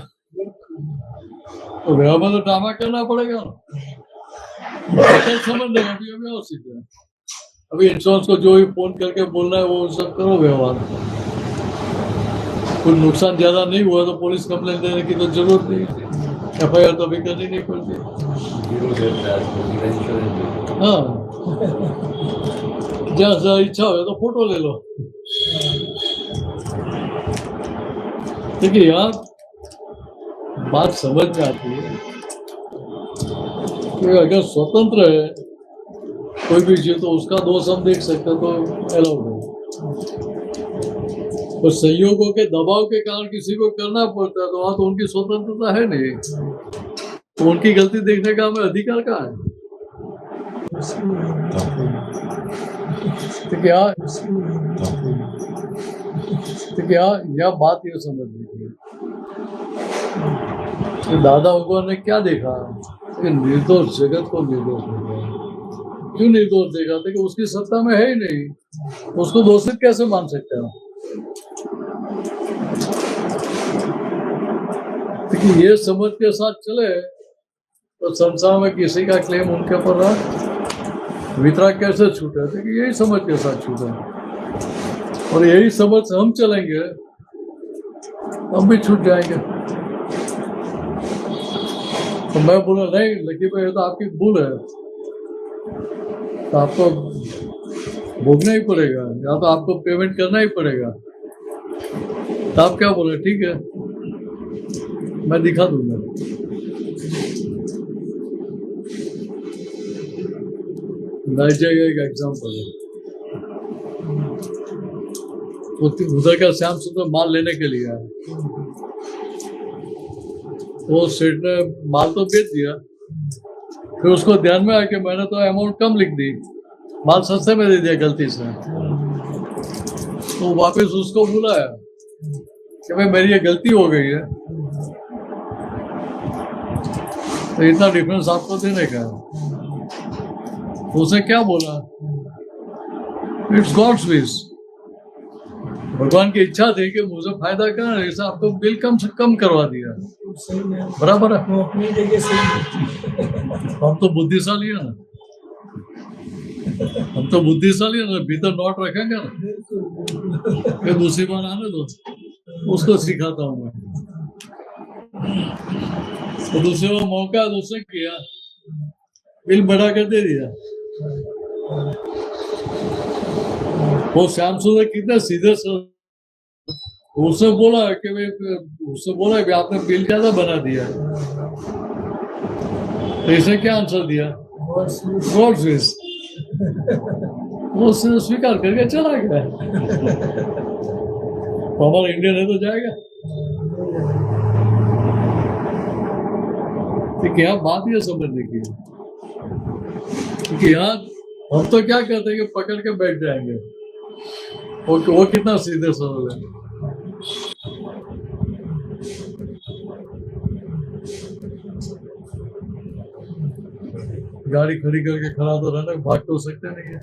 A: तो व्यवहार तो ड्रामा करना पड़ेगा ना। समझ लेगा व्यवस्थित है। अभी इंश्योरेंस को जो भी फोन करके बोलना है वो सब करो व्यवहार, कुछ नुकसान ज्यादा नहीं हुआ तो पुलिस कंप्लेंट देने की तो जरूरत नहीं, FIR तो अभी करनी नहीं पड़ती। हाँ, जहाँ इच्छा हो तो फोटो ले लो। देखिए यार बात समझ में आती है कि अगर स्वतंत्र है कोई भी चीज तो उसका दोष हम देख सकते तो अलाउड है, तो संयोगों के दबाव के कारण किसी को करना पड़ता है तो वहां तो उनकी स्वतंत्रता है नहीं, तो उनकी गलती देखने का हमें अधिकार कहाँ है। तो क्या यह बात ये समझ लीजिए, दादा भगवान ने क्या देखा, ये निर्दोष जगत को निर्दोष देगा। क्यों निर्दोष देगा? देखिए उसकी सत्ता में है ही नहीं, उसको दोषित कैसे मान सकते हैं? देखिए ये समझ के साथ चले तो संसार में किसी का क्लेम उनके ऊपर रहा वितराग कैसे छूटे? देखिए यही समझ के साथ छूटे, और यही समझ से हम चलेंगे, हम भी छूट जाएंगे। तो मैं बोला नहीं लकी भाई ये तो आपकी भूल है, तो आपको भोगना ही पड़ेगा, या तो आपको पेमेंट करना ही पड़ेगा। तो आप क्या बोले? ठीक है मैं दिखा दूंगा। नाइजीरिया एक एग्जाम्पल है, उधर का श्याम सुंदर माल लेने के लिए आया, तो सेठ ने माल तो बेच दिया, फिर उसको ध्यान में आया कि मैंने तो अमाउंट कम लिख दी, माल सस्ते में दे दिया गलती से। तो वापस उसको बुलाया कि भाई मेरी ये गलती हो गई है, तो इतना डिफरेंस आपको देने का है। तो उसे क्या बोला? इट्स गॉड्स विश, भगवान की इच्छा थी कि मुझे फायदा करना, ऐसा आपको बिल कम से कम करवा दिया।
D: सही है,
A: बराबर है,
D: वो अपनी जगह सही है।
A: हम तो बुद्धिशाली है ना, हम तो बुद्धिशाली है ना, भीतर नोट रखेंगे ना,
D: बिल्कुल
A: फिर दूसरी बार आने दो, उसको सिखाता हूँ मैं। तो दूसरे बार मौका दूसरे किया, बिल बढ़ा कर दे दिया। वो श्याम सुंदर कितने सीधे उसने बोला कि भाई, उसने बोला कि आपने बिल ज्यादा बना दिया, तो इसे क्या आंसर दिया? God's wish. वो उसने स्वीकार करके चला गया। तो हमारा इंडियन है तो जाएगा। तो क्या बात ये समझने की है कि यहाँ हम तो क्या करते हैं कि पकड़ के बैठ जाएंगे, वो कितना सीधे सरल है। गाड़ी खड़ी करके खड़ा तो रहना, भाग तो सकते नहीं है।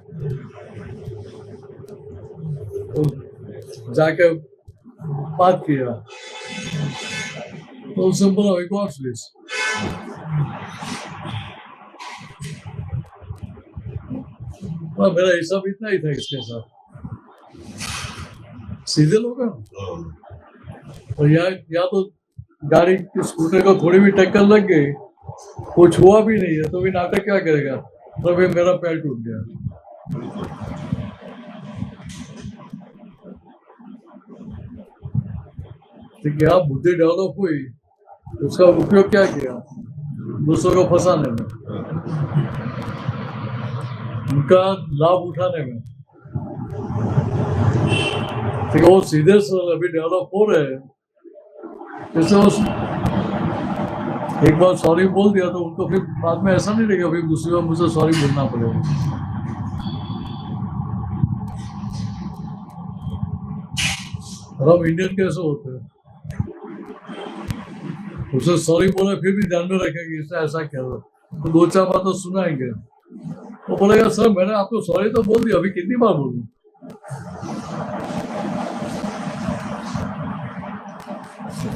A: तो जाके बात किया तो उसने बोला गॉड्स विश। मेरा हिसाब इतना ही था इसके साथ, सीधे लोग हैं। और या तो गाड़ी स्कूटर को थोड़ी भी टक्कर लग गई, कुछ हुआ भी नहीं है, तो भी नाटक क्या करेगा? तो भी मेरा पैर टूट गया। तो क्या बुद्धि डेवलप हुई, उसका उपयोग क्या किया? दूसरों को फंसाने में, उनका लाभ उठाने में। ठीक है, वो सीधे से अभी डेवलप हो रहे हैं। जैसे उस एक बार सॉरी बोल दिया तो उनको फिर बाद में ऐसा नहीं लगेगा फिर दूसरी बार मुझे सॉरी बोलना पड़ेगा। और हम इंडियन कैसे होते हैं, उसे सॉरी बोले फिर भी ध्यान में रखेंगे इसने ऐसा क्या हो, तो दो चार बार तो सुनाएंगे। वो बोलेगा सर मैंने आपको सॉरी तो बोल दिया, अभी कितनी बार बोलूं?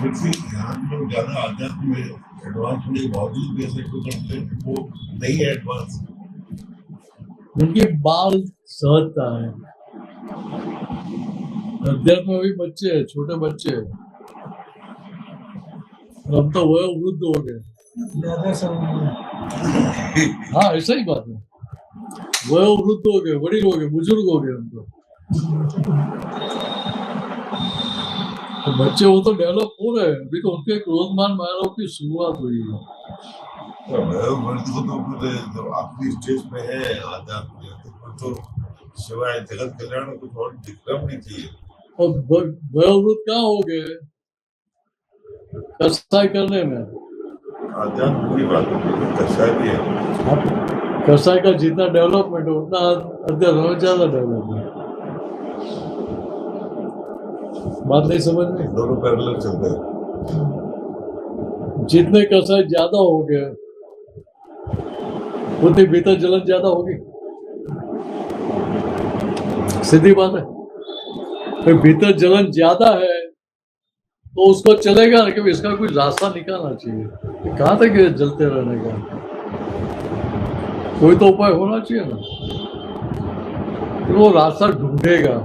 C: ध्यान में ज्यादा आध्यात्म में एडवांस होने के बावजूद भी ऐसे कुछ करते हैं, वो नहीं है एडवांस।
A: उनकी बाल सहजता है। अध्यात्म में भी बच्चे हैं, छोटे बच्चे हैं। हम तो वह वृद्ध हो गए।
D: ज्यादा समझ।
A: हाँ ऐसा ही बात है, वह वृद्ध हो गए, बड़ी हो गए, बुजुर्ग हो गए हम तो। तो बच्चे वो तो डेवलप हो रहे हैं, अभी तो उनके क्रोधमान मायाओं की शुरुआत हुई है।
C: तो अपनी स्टेज पे है आध्यात्म में, तो सिवाय जगत कल्याण में कुछ और दिक्कत नहीं चाहिए।
A: और वयोवृद्ध कहाँ हो गए? कसाई करने में।
C: आध्यात्म की बात है, कसाई भी है।
A: कसाई का जितना डेवलपमेंट है उतना अध्यात्म में ज्यादा डेवलपमेंट। बात नहीं समझ में?
C: दोनों पैरेलल चलते हैं।
A: जितने कसाई ज्यादा हो गए उतनी भीतर जलन ज्यादा होगी, सीधी बात है। तो भीतर जलन ज्यादा है तो उसको चलेगा ना कि इसका कोई रास्ता निकालना चाहिए। कहाँ तक ये जलते रहने का, कोई तो उपाय होना चाहिए ना। तो वो रास्ता ढूंढेगा,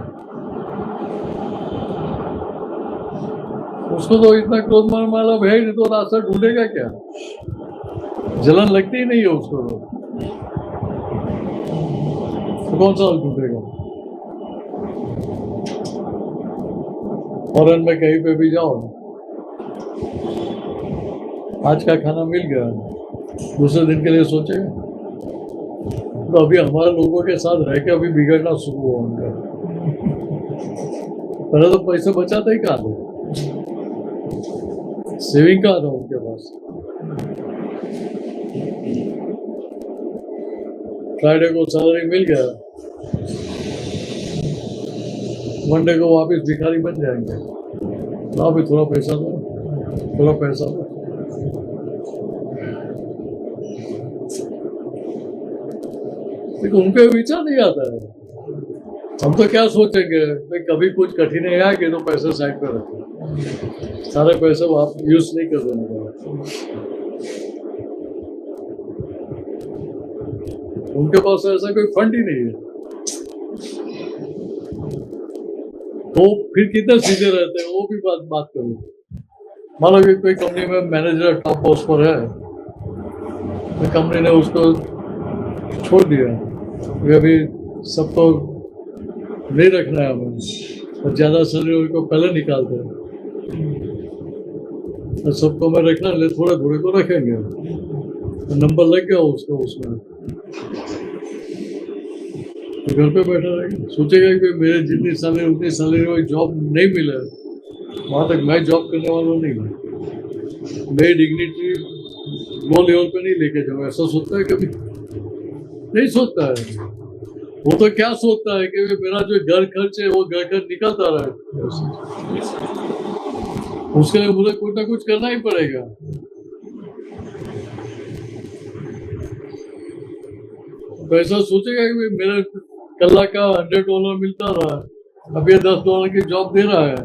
A: उसको तो इतना क्रोध माला है नहीं, तो रास्ता ढूंढेगा क्या? जलन लगती ही नहीं है उसको, तो कौन सा ढूंढेगा? फॉरेन में कहीं पे भी जाओ, आज का खाना मिल गया, दूसरे दिन के लिए सोचेगा। तो अभी हमारे लोगों के साथ रह के अभी बिगड़ना शुरू हुआ उनका। पहले तो पैसे बचाते ही कहाँ थे, सेविंग कहाँ था उनके पास। फ्राइडे को सैलरी मिल गया, मंडे को वापस भिखारी बन जाएंगे। ना भी थोड़ा पैसा दो, थोड़ा पैसा दो। देखो उनके विचार नहीं आता है। हम तो क्या सोचेंगे भाई, कभी कुछ कठिनाई आएगी तो पैसे साइड पर रखें, सारे पैसे आप यूज नहीं कर देने का। उनके पास ऐसा कोई फंड ही नहीं है, तो फिर कितने सीधे रहते हैं वो भी बात करो। मान लो कि कोई कंपनी में मैनेजर टॉप पोस्ट पर है, तो कंपनी ने उसको छोड़ दिया, अभी सबको नहीं रखना है हमें, और ज्यादा सैलरी उनको पहले निकालते हैं, तो सबको मैं रखना ले, थोड़े थोड़े को रखेंगे, तो नंबर लग गया उसको उसमें, तो घर पे बैठा रहेगा। सोचेगा कि मेरे जितनी सैलरी उतनी सैलरी में जॉब नहीं मिले, वहां तक मैं जॉब करने वाला नहीं हूँ, मेरी डिग्निटी लो लेवल पे नहीं लेके जाऊँ। ऐसा सोचता है कभी? नहीं सोचता है। वो तो क्या सोचता है कि मेरा जो घर खर्च है वो घर खर्च निकलता रहे, उसके लिए मुझे कुछ ना कुछ करना ही पड़ेगा। तो ऐसा सोचेगा कि मेरा कल्ला का $100 मिलता रहा, अब ये $10 की जॉब दे रहा है,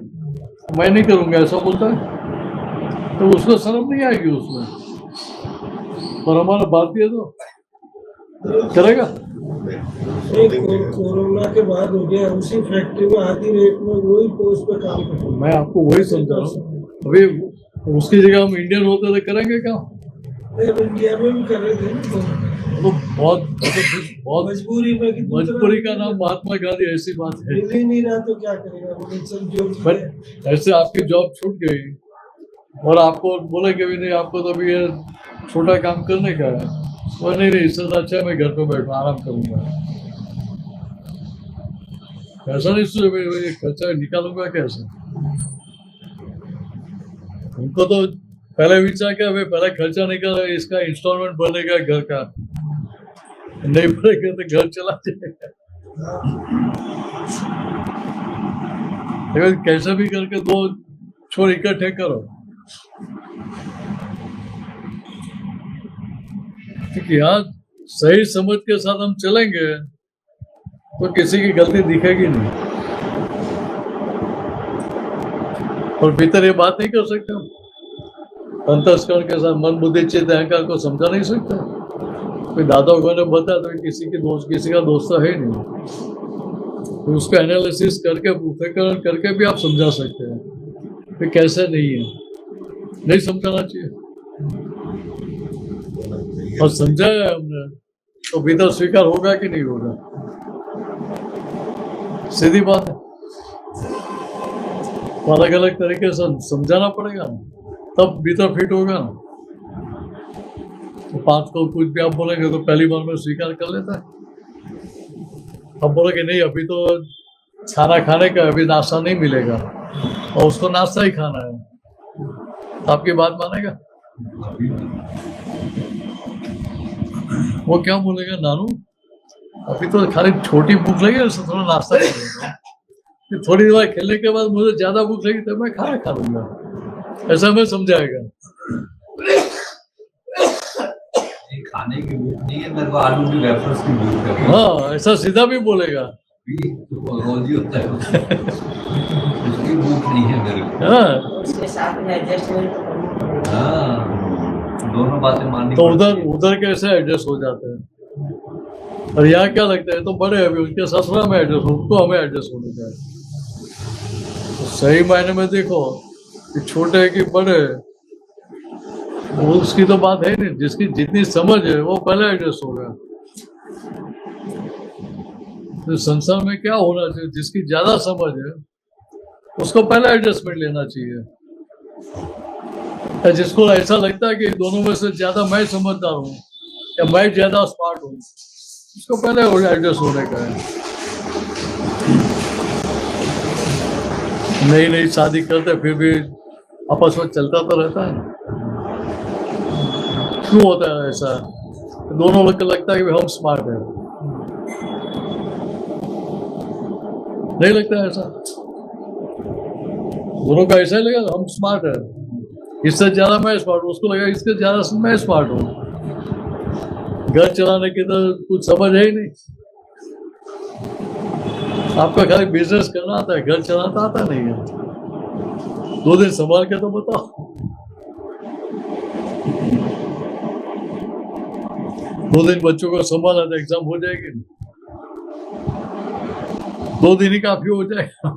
A: मैं नहीं करूंगा, ऐसा बोलता है। तो उसको शर्म नहीं आएगी उसमें। और हमारा भारतीय तो करेगा।
D: कोरोना के बाद हो गया, उसी फैक्ट्री में आधी रेट में वही पोस्ट पे काम करते।
A: मैं आपको वही समझा रहा हूँ। अभी उसकी जगह हम इंडियन होते तो करेंगे क्या?
D: इंडिया में भी कर रहे थे,
A: तो बहुत मजबूरी का नाम महात्मा गांधी, ऐसी बात है।
D: मिल ही नहीं रहा तो क्या करेगा,
A: बट ऐसे आपकी जॉब छूट गई और आपको बोले कि भी नहीं, आपको तो अभी ये छोटा काम करने का है, और नहीं इससे अच्छा मैं घर पे बैठूं आराम करूंगा। ऐसा नहीं सोचे खर्चा निकालूंगा कैसे। उनको तो पहले विचार क्या, मैं पहले खर्चा निकाल, इसका इंस्टॉलमेंट बनेगा घर का, नहीं बनेगा तो घर चला जाएगा। लेकिन कैसे भी करके 2 छोर इकट्ठे करो, क्योंकि यहाँ सही समझ के साथ हम चलेंगे तो किसी की गलती दिखेगी नहीं। और भीतर ये बात नहीं कर सकते हम, अंतस्करण के साथ मन बुद्धि चित्त अहंकार को समझा नहीं सकते। कोई दादा ने बताया तो किसी का दोस्त है नहीं, तो उसका एनालिसिस करके पृथक्करण करके भी आप समझा सकते हैं कि कैसे नहीं है, नहीं समझाना चाहिए। और समझाया हमने तो भीतर स्वीकार होगा कि नहीं होगा, सीधी बात है। तो अलग अलग तरीके से समझाना पड़ेगा ना, तब भीतर फिट होगा ना। तो 5 को कुछ भी आप बोलेंगे तो पहली बार में स्वीकार कर लेता है। अब बोले कि नहीं अभी तो खाना खाने का, अभी नाश्ता नहीं मिलेगा और उसको नाश्ता ही खाना है, तो आपकी बात मानेगा? वो क्या बोलेगा, नानू अभी तो खाली छोटी भूख लगी, उससे थोड़ा नाश्ता करेगा, थोड़ी देर खेलने के बाद मुझे ज्यादा भूख लगी तो मैं खाना खा लूंगा, ऐसा मैं समझाएगा।
E: खाने की भूख नहीं है, मेरे को आलू की वेफर्स की भूख है।
A: हाँ, ऐसा सीधा भी बोलेगा।
E: रोज ही होता है उसकी भूख नहीं है मेरे को।
A: हाँ,
F: उसके साथ में एडजस्टमेंट तो करना पड़ेगा।
E: हाँ, दोनों बातें माननी
A: तो
E: पड़ती
A: उधर
E: हैं।
A: उधर कैसे एडजस्ट हो जाते हैं, और यहाँ क्या लगता है, तो बड़े हैं अभी, उनके ससुरा में एडजस्ट, उनको हमें एडजस्ट होने का है। तो सही मायने में देखो कि छोटे है कि बड़े है, वो उसकी तो बात है नहीं। जिसकी जितनी समझ है वो पहले एडजस्ट होगा। तो संसार में क्या होना चाहिए, जिसकी ज्यादा समझ है उसको पहले एडजस्टमेंट लेना चाहिए। या जिसको ऐसा लगता है कि दोनों में से ज्यादा मैं समझदार हूँ या मैं ज्यादा स्मार्ट हूँ, उसको पहले एडजस्ट होने का है। नई नई शादी करते फिर भी आपस में चलता तो रहता है। क्यों होता है ऐसा? दोनों लोग को लगता है कि हम स्मार्ट है, नहीं लगता है ऐसा? दोनों का ऐसा ही लगा हम स्मार्ट है, इससे ज्यादा मैं स्मार्ट हूँ, उसको लगा इससे ज्यादा मैं स्मार्ट हूँ। घर चलाने की तो कुछ समझ है ही नहीं। आपका खाली बिजनेस करना आता है, घर चलाना आता नहीं है। 2 दिन संभाल के तो बताओ। 2 दिन बच्चों को संभाला तो एग्जाम हो जाएगी, 2 दिन ही काफी हो जाएगा।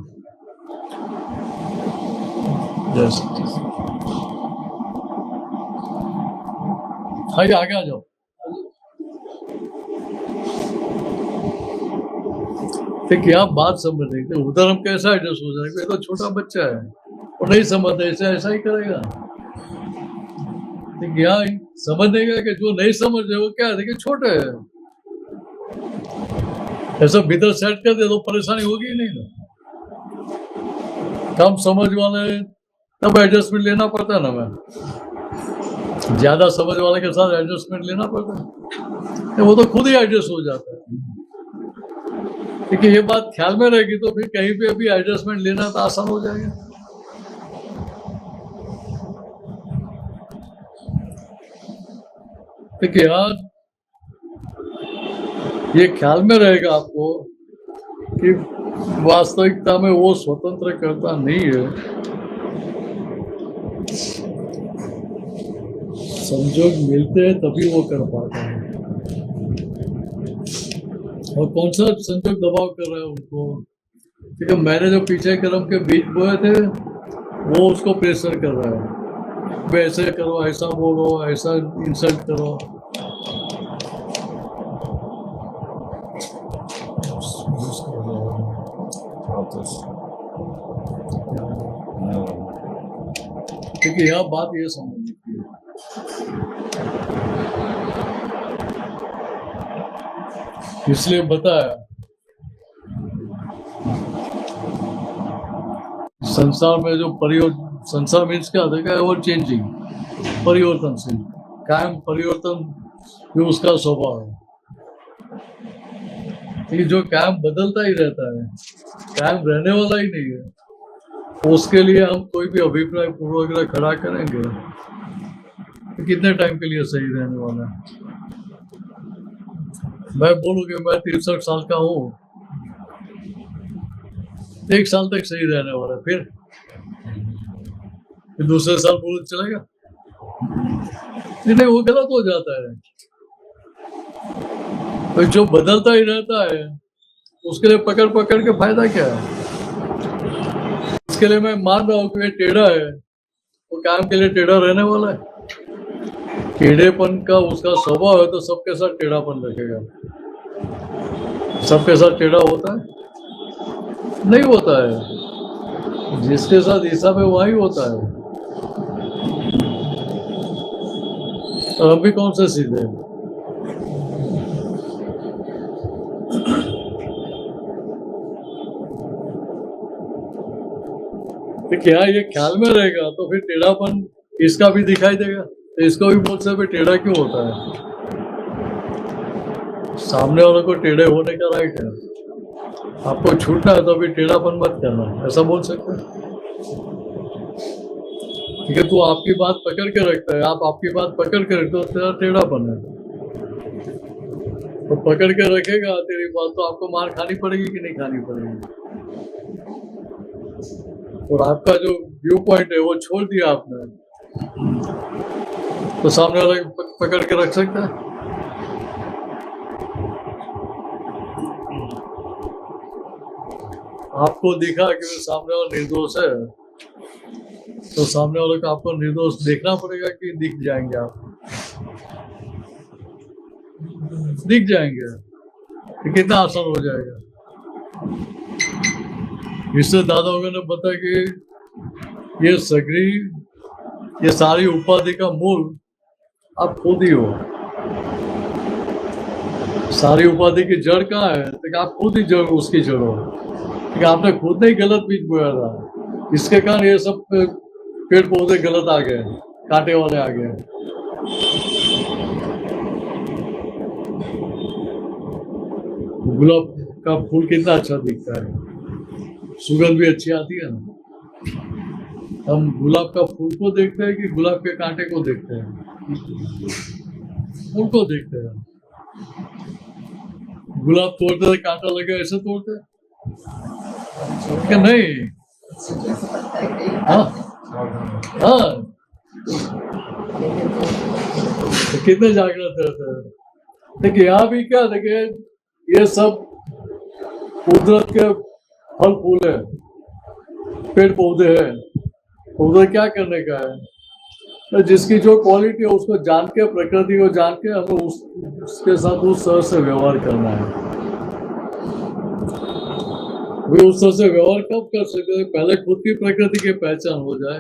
A: आइए आगे आ जाओ। ठीक, यहाँ बात समझ रही थी, उधर हम कैसा एडजस्ट हो जाएगा? ये तो छोटा बच्चा है, वो नहीं समझता, ऐसा ऐसा ही करेगा। ठीक, यहाँ समझ देगा कि जो नहीं समझ रहे वो क्या है कि छोटे है, ऐसा भीतर सेट कर दे तो परेशानी होगी ही नहीं ना। कम समझ वाले तब एडजस्टमेंट लेना पड़ता है ना, मैं ज्यादा समझ वाले के साथ एडजस्टमेंट लेना पड़ता है, वो तो खुद ही एडजस्ट हो जाता है। क्योंकि ये बात ख्याल में रहेगी तो फिर कहीं पे भी एडजस्टमेंट लेना तो आसान हो जाएगा। देखिए यार, ये ख्याल में रहेगा आपको कि वास्तविकता में वो स्वतंत्र करता नहीं है, संजोग मिलते हैं तभी वो कर पाता है। और कौन सा संजोग दबाव कर रहा है उनको? क्योंकि मैंने जो पीछे कर्म के बीज बोए थे वो उसको प्रेशर कर रहा है, वे ऐसे करो, ऐसा बोलो, ऐसा इंसल्ट करो। क्योंकि यह बात ये समझनी चाहिए, इसलिए बताया संसार में जो संसार मीन्स क्या होता है? एवर चेंजिंग, परिवर्तनशील, कायम परिवर्तन भी उसका स्वभाव है। ये जो कायम बदलता ही रहता है, कायम रहने वाला ही नहीं है। उसके लिए हम कोई भी अभिप्राय पूर्वक खड़ा करेंगे तो कितने टाइम के लिए सही रहने वाला है? मैं बोलूं कि मैं 63 साल का हूँ, 1 साल तक सही रहने वाला, फिर दूसरे साल बोल चलेगा? नहीं, वो गलत हो जाता है। तो जो बदलता ही रहता है उसके लिए पकड़ पकड़ के फायदा क्या है? इसके लिए मैं मान रहा हूँ कि टेढ़ा है, वो काम के लिए टेढ़ा रहने वाला है। टेढ़ेपन का उसका स्वभाव है तो सबके साथ टेढ़ापन रखेगा। सबके साथ टेढ़ा होता है? नहीं होता है। जिसके साथ हिसाब है वही होता है। और हम भी कौन से सीधे हैं? तो क्या ये ख्याल में रहेगा तो फिर टेढ़ापन इसका भी दिखाई देगा, तो इसको भी बोल सकते टेढ़ा क्यों होता है? सामने वालों को टेढ़े होने का राइट है, आपको छूटना है तो अभी टेढ़ापन मत करना, ऐसा बोल सकते हैं। ठीक है, तू आपकी बात पकड़ के रखता है, आप आपकी बात पकड़ के रखते हो, तेरा टेढ़ापन है। तो पकड़ के रखेगा तेरी बात, तो आपको मार खानी पड़ेगी कि नहीं खानी पड़ेगी? और आपका जो व्यू पॉइंट है वो छोड़ दिया आपने, तो सामने वाला पकड़ के रख सकता है? आपको दिखा कि वो सामने वाला निर्दोष है, तो सामने वाले को आपको निर्दोष देखना पड़ेगा कि दिख जाएंगे आप? दिख जाएंगे तो कितना आसान हो जाएगा। इससे दादा लोगों ने बताया कि ये सगरी, ये सारी उपाधि का मूल आप खुद ही हो। सारी उपाधि की जड़ कहाँ है? तो आप खुद ही जड़, उसकी जड़ हो। लेकिन आपने खुद नहीं गलत बीज बोया था, इसके कारण ये सब पेड़ पौधे गलत आ गए, कांटे वाले आ गए। गुलाब का फूल कितना अच्छा दिखता है, सुगंध भी अच्छी आती है ना। हम गुलाब का फूल को देखते हैं कि गुलाब के कांटे को देखते हैं? फूल को देखते हैं। गुलाब तोड़ते हैं, कांटा लगे ऐसे तोड़ते हैं क्या? नहीं। हाँ हाँ, तो कितने जागृत रहते हैं। देखिए यहाँ भी क्या, देखिए ये सब कुदरत के फल फूल है, पेड़ पौधे है। उधर क्या करने का है? तो जिसकी जो क्वालिटी है उसको जान के, प्रकृति को जान के हमें उसके साथ उस तरह से व्यवहार करना है। वे उस तरह से व्यवहार कब कर सकते हैं? पहले खुद की प्रकृति की पहचान हो जाए,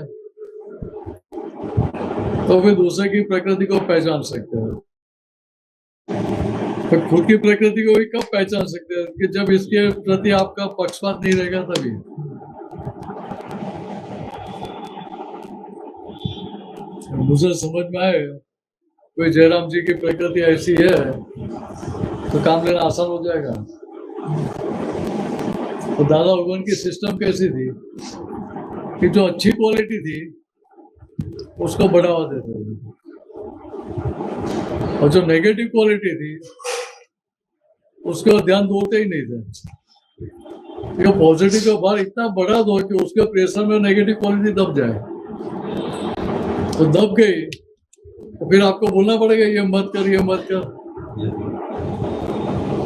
A: तो फिर दूसरे की प्रकृति को पहचान सकते हैं। तो खुद की प्रकृति को भी कब पहचान सकते हैं? कि जब इसके प्रति आपका पक्षपात नहीं रहेगा तभी। मुझे समझ में आए कोई जयराम जी की प्रकृति ऐसी है तो काम लेना आसान हो जाएगा। तो दादा भगवान की सिस्टम कैसी थी कि जो अच्छी क्वालिटी थी उसको बढ़ावा देते थे, और जो नेगेटिव क्वालिटी थी उसको ध्यान दोते ही नहीं थे। पॉजिटिव का भार इतना बढ़ा दो कि उसके प्रेशर में नेगेटिव क्वालिटी दब जाए, तो दब गई तो फिर आपको बोलना पड़ेगा ये मत कर, ये मत कर।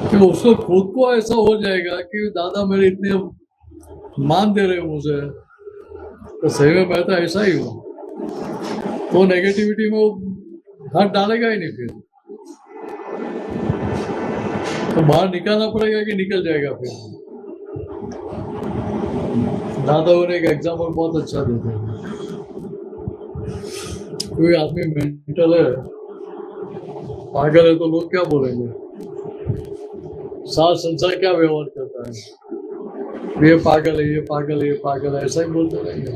A: फिर उसको खुद को ऐसा हो जाएगा कि दादा मेरे इतने मान दे रहे मुझे, तो सही में मैं तो ऐसा ही हूँ। तो नेगेटिविटी में वो हाथ डालेगा ही नहीं। फिर तो बाहर निकालना पड़ेगा कि निकल जाएगा। फिर दादा और एक एग्जाम्पल बहुत अच्छा देते हैं। कोई आदमी मेंटल है, पागल है, तो लोग क्या बोलेंगे? सारा संसार क्या व्यवहार करता है? ये पागल है, ये पागल है, ये पागल है, ऐसा ही बोलते रहेंगे।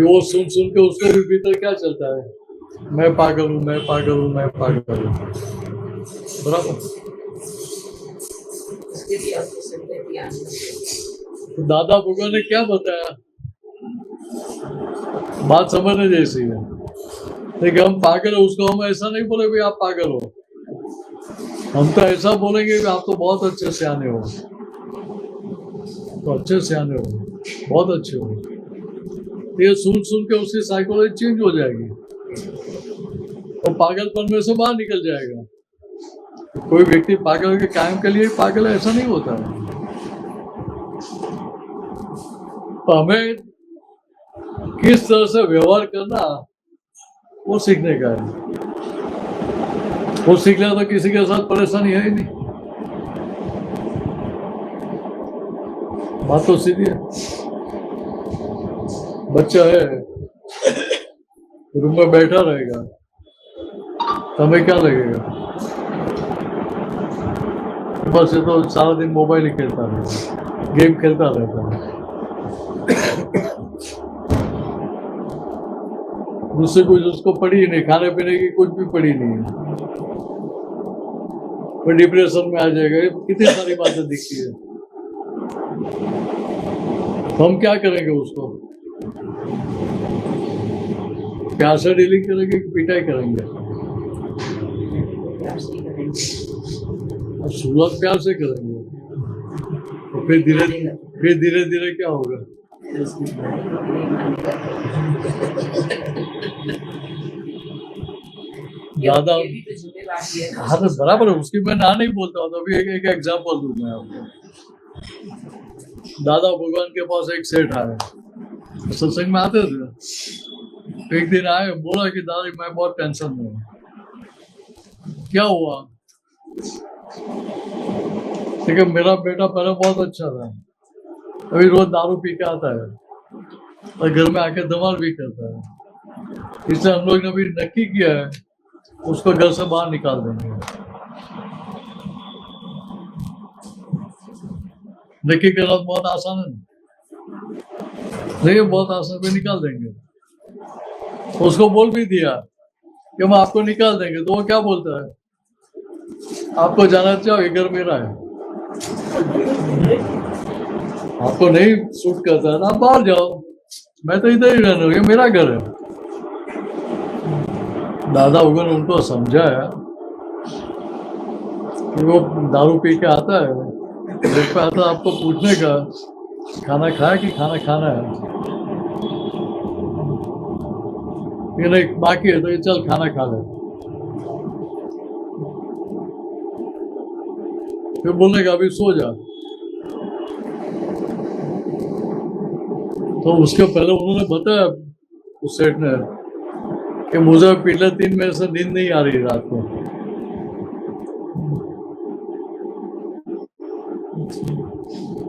A: वो सुन सुन के उसको भी भीतर क्या चलता है? मैं पागल हूँ, मैं पागल हूँ, मैं पागल हूँ। बराबर। तो दादा भगवान ने क्या बताया? बात समझने जैसी है। देखिए हम पागल है, उसको हम ऐसा नहीं बोले भाई आप पागल हो। हम तो ऐसा बोलेंगे कि आप तो बहुत अच्छे सियाने हो, तो अच्छे सियाने हो, बहुत अच्छे हो। ये सुन सुन के उसकी साइकोलॉजी चेंज हो जाएगी और पागलपन में से बाहर निकल जाएगा। कोई व्यक्ति पागल के कायम के लिए पागल है ऐसा नहीं होता है। तो हमें किस तरह से व्यवहार करना वो सीखने का है। वो सीख लिया तो किसी के साथ परेशानी है ही नहीं। बात तो सीधी है। बच्चा है रूम में बैठा रहेगा तो हमें क्या लगेगा? बस ये तो सारा दिन मोबाइल ही खेलता रहेगा, गेम खेलता रहता है। दूसरे कुछ उसको पड़ी ही नहीं, खाने पीने की कुछ भी पड़ी नहीं है। वो डिप्रेशन में आ जाएगा। कितनी सारी बातें दिखती है। हम क्या करेंगे? उसको प्यार से डीलिंग करेंगे कि पिटाई करेंगे? और शुरुआत प्यार से करेंगे, तो फिर धीरे धीरे क्या होगा? दादा, हाँ तो बराबर है, उसकी मैं ना नहीं बोलता हूँ। तो अभी एक एग्जाम्पल दूँ मैं आपको। दादा भगवान के पास एक सेठ आए, सत्संग में आते थे। एक दिन आए, बोला कि दादा मैं बहुत टेंशन में हूँ। क्या हुआ? ठीक है, मेरा बेटा पहले बहुत अच्छा था, अभी रोज दारू पी के आता है और घर में आके धमाल भी करता है। इसलिए हम लोग ने भी नक्की किया है उसको घर से बाहर निकाल देंगे। नक्की करना बहुत आसान है, नहीं बहुत आसान पे निकाल देंगे। उसको बोल भी दिया कि हम आपको निकाल देंगे, तो वो क्या बोलता है? आपको जाना चाहिए, घर मेरा है, आपको नहीं सूट करता है ना, आप बाहर जाओ, मैं तो इधर ही रहना हूँ, ये मेरा घर है। दादा उगन उनको समझाया कि वो दारू पी के आता है, देख पे आता है आपको पूछने का खाना खाया कि खाना खाना है, ये नहीं बाकी है तो ये चल खाना खा ले। फिर बोलने का अभी सो जा। तो उसके पहले उन्होंने बताया उस सेठ ने कि मुझे पिछले 3 महीने से नींद नहीं आ रही रात को।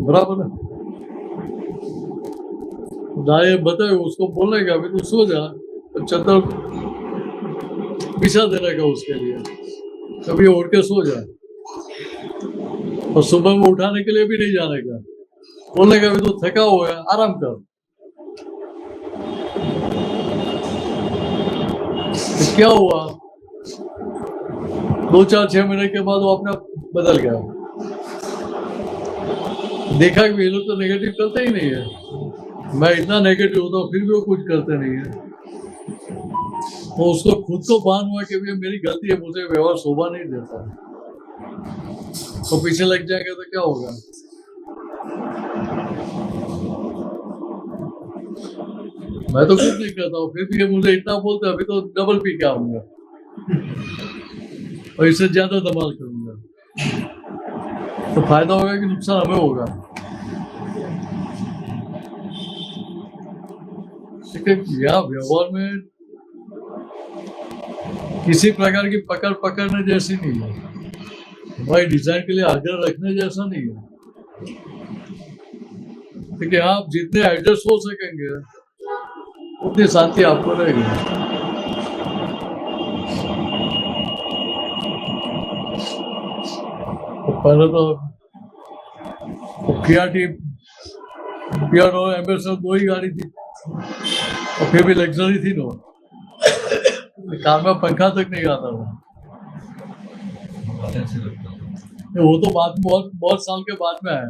A: बराबर है, दाए बताए उसको बोलने का अभी तू सो जा, तो चद्दर बिछा देने का उसके लिए, कभी उठ के सो जा, और सुबह में उठाने के लिए भी नहीं जाने का, बोलने का अभी तू थका हुआ है, आराम कर। तो क्या हुआ? 2-4-6 महीने के बाद वो अपना बदल गया। देखा कि ये लोग तो नेगेटिव करते ही नहीं है, मैं इतना नेगेटिव होता हूँ फिर भी वो कुछ करते नहीं है। तो उसको खुद को भान हुआ कि मेरी गलती है, मुझे व्यवहार शोभा नहीं देता, तो पीछे लग जाएंगे तो क्या होगा? मैं तो कुछ नहीं करता हूँ, फिर भी ये मुझे इतना बोलते हैं, अभी तो डबल पी के आऊंगा और इससे ज्यादा धमाल करूंगा, तो फायदा होगा कि नुकसान हमें होगा? ठीक है, यहाँ व्यवहार में किसी प्रकार की पकड़ पकड़ने जैसी नहीं है, हमारी डिजाइन के लिए आग्रह रखने जैसा नहीं है। ठीक है, आप जितने एडजस्ट हो सकेंगे उतनी शांति आपको रहेगी। तो पहले तो पियानो एम्बेसडर 2 ही गाड़ी थी, और फिर भी लग्जरी थी ना, कार में पंखा तक नहीं आता था। वो तो बाद में बहुत साल के बाद में आया।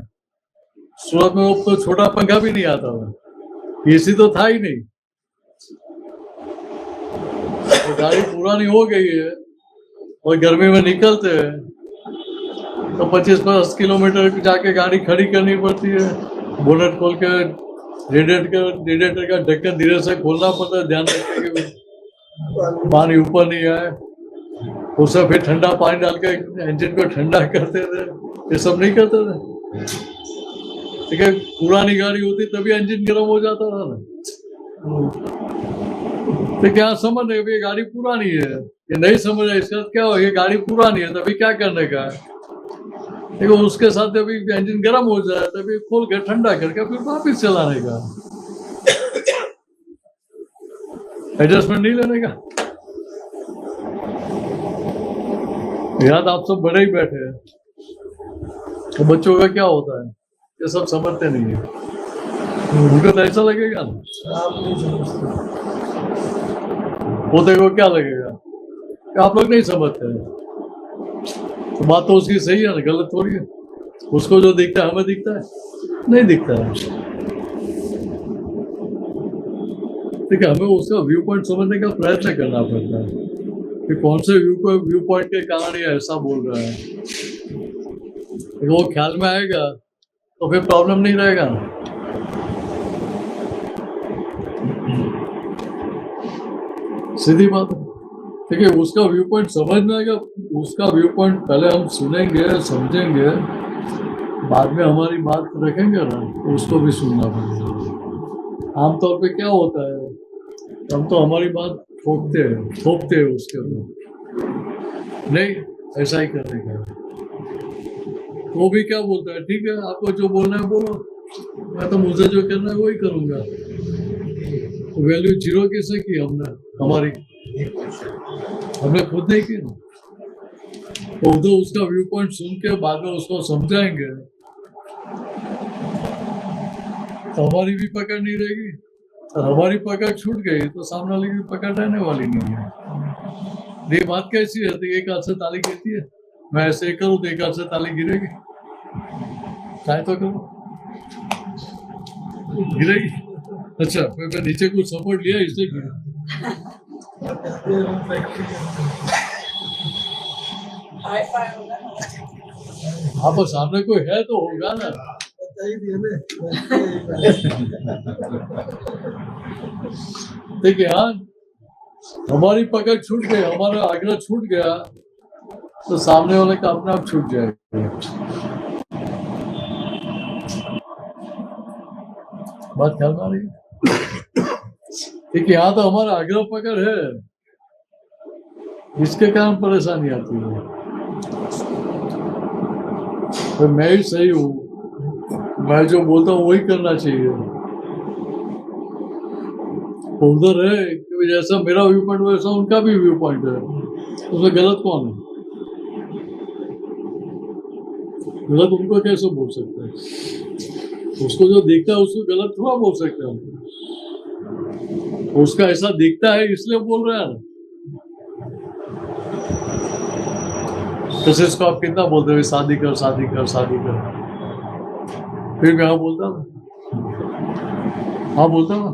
A: सूरत में वो तो छोटा पंखा भी नहीं आता था, एसी तो था ही नहीं। तो गाड़ी पुरानी हो गई है और गर्मी में निकलते हैं तो 25-50 किलोमीटर जाके गाड़ी खड़ी करनी पड़ती है, बोनट खोल के रेडिएटर का ढक्कन धीरे से खोलना पड़ता है, ध्यान रखने के पानी ऊपर नहीं आए, उससे फिर ठंडा पानी डाल के इंजन को ठंडा करते थे, ये सब नहीं करते थे। ठीक है, पुरानी गाड़ी होती तभी इंजन गर्म हो जाता था ना। तो क्या समझ रहे, ये गाड़ी पुरानी है, ये नहीं समझ रहे, इसका क्या हो, ये गाड़ी पुरानी है तभी क्या करने का है। देखो उसके साथ अभी इंजन गर्म हो जाए तभी खोल के ठंडा करके फिर वापिस चलाने का, एडजस्टमेंट नहीं लेने का। याद आप सब बड़े ही बैठे हैं, तो बच्चों का क्या होता है, ये सब समझते नहीं है, उनको तो ऐसा लगेगा ना,
D: आप नहीं समझते,
A: वो देखो क्या लगेगा कि आप लोग नहीं समझते हैं। तो बात तो उसकी सही है ना, गलत थोड़ी है। उसको जो दिखता है हमें दिखता है नहीं दिखता है। ठीक है, हमें उसका व्यू पॉइंट समझने का प्रयत्न करना पड़ता है कि कौन से व्यू पॉइंट के कारण ये ऐसा बोल रहा है। वो ख्याल में आएगा तो फिर प्रॉब्लम नहीं रहेगा ना। सीधी बात है। ठीक है, उसका व्यू पॉइंट समझ में आएगा। उसका व्यू पॉइंट पहले हम सुनेंगे, समझेंगे, बाद में हमारी बात रखेंगे ना, तो उसको भी सुनना पड़ेगा। आमतौर पे क्या होता है, हम तो हमारी बात थोपते हैं उसके ऊपर, नहीं ऐसा ही करेगा। वो भी क्या बोलता है, ठीक है आपको जो बोलना है बोलो, मैं तो मुझे जो करना है वही करूंगा। वैल्यू जीरो किसे की हमने, हमारी हमने खुद नहीं की ना। तो उसका व्यू पॉइंट सुन के बाद में उसको समझाएंगे तो हमारी भी पकड़ नहीं रहेगी, और हमारी पकड़ छूट गई तो सामने वाले की पकड़ रहने वाली नहीं है। ये बात कैसी रहती है, एक हाथ से ताली गिरती है, मैं ऐसे करूँ तो एक हाथ से ताली गिरेगी, चाहे तो करो गिरेगी। अच्छा मैं नीचे कुछ सपोर्ट लिया इसलिए गिरा। हाँ पर सामने कोई है तो होगा ना। देखिए हाँ, हमारी पकड़ छूट गई, हमारा आग्रह छूट गया तो सामने वाले का अपने आप छूट जाएगा। बात ख्याल में आ रही है? देखिए यहाँ तो हमारा आग्रह पकड़ है, इसके कारण परेशानी आती है। तो मैं ही सही हूँ, मैं जो बोलता हूँ वही करना चाहिए। उधर है कि जैसा मेरा व्यू पॉइंट वैसा उनका भी व्यू पॉइंट है, उसमें गलत कौन है? गलत उनको कैसे बोल सकते हैं? उसको जो दिखता है उसको गलत थोड़ा बोल सकते हैं। उसका ऐसा दिखता है इसलिए बोल रहे हैं ना। तो इसको आप कितना बोलते हो, शादी कर शादी कर शादी कर, फिर मैं हाँ बोलता ना, हाँ बोलता ना।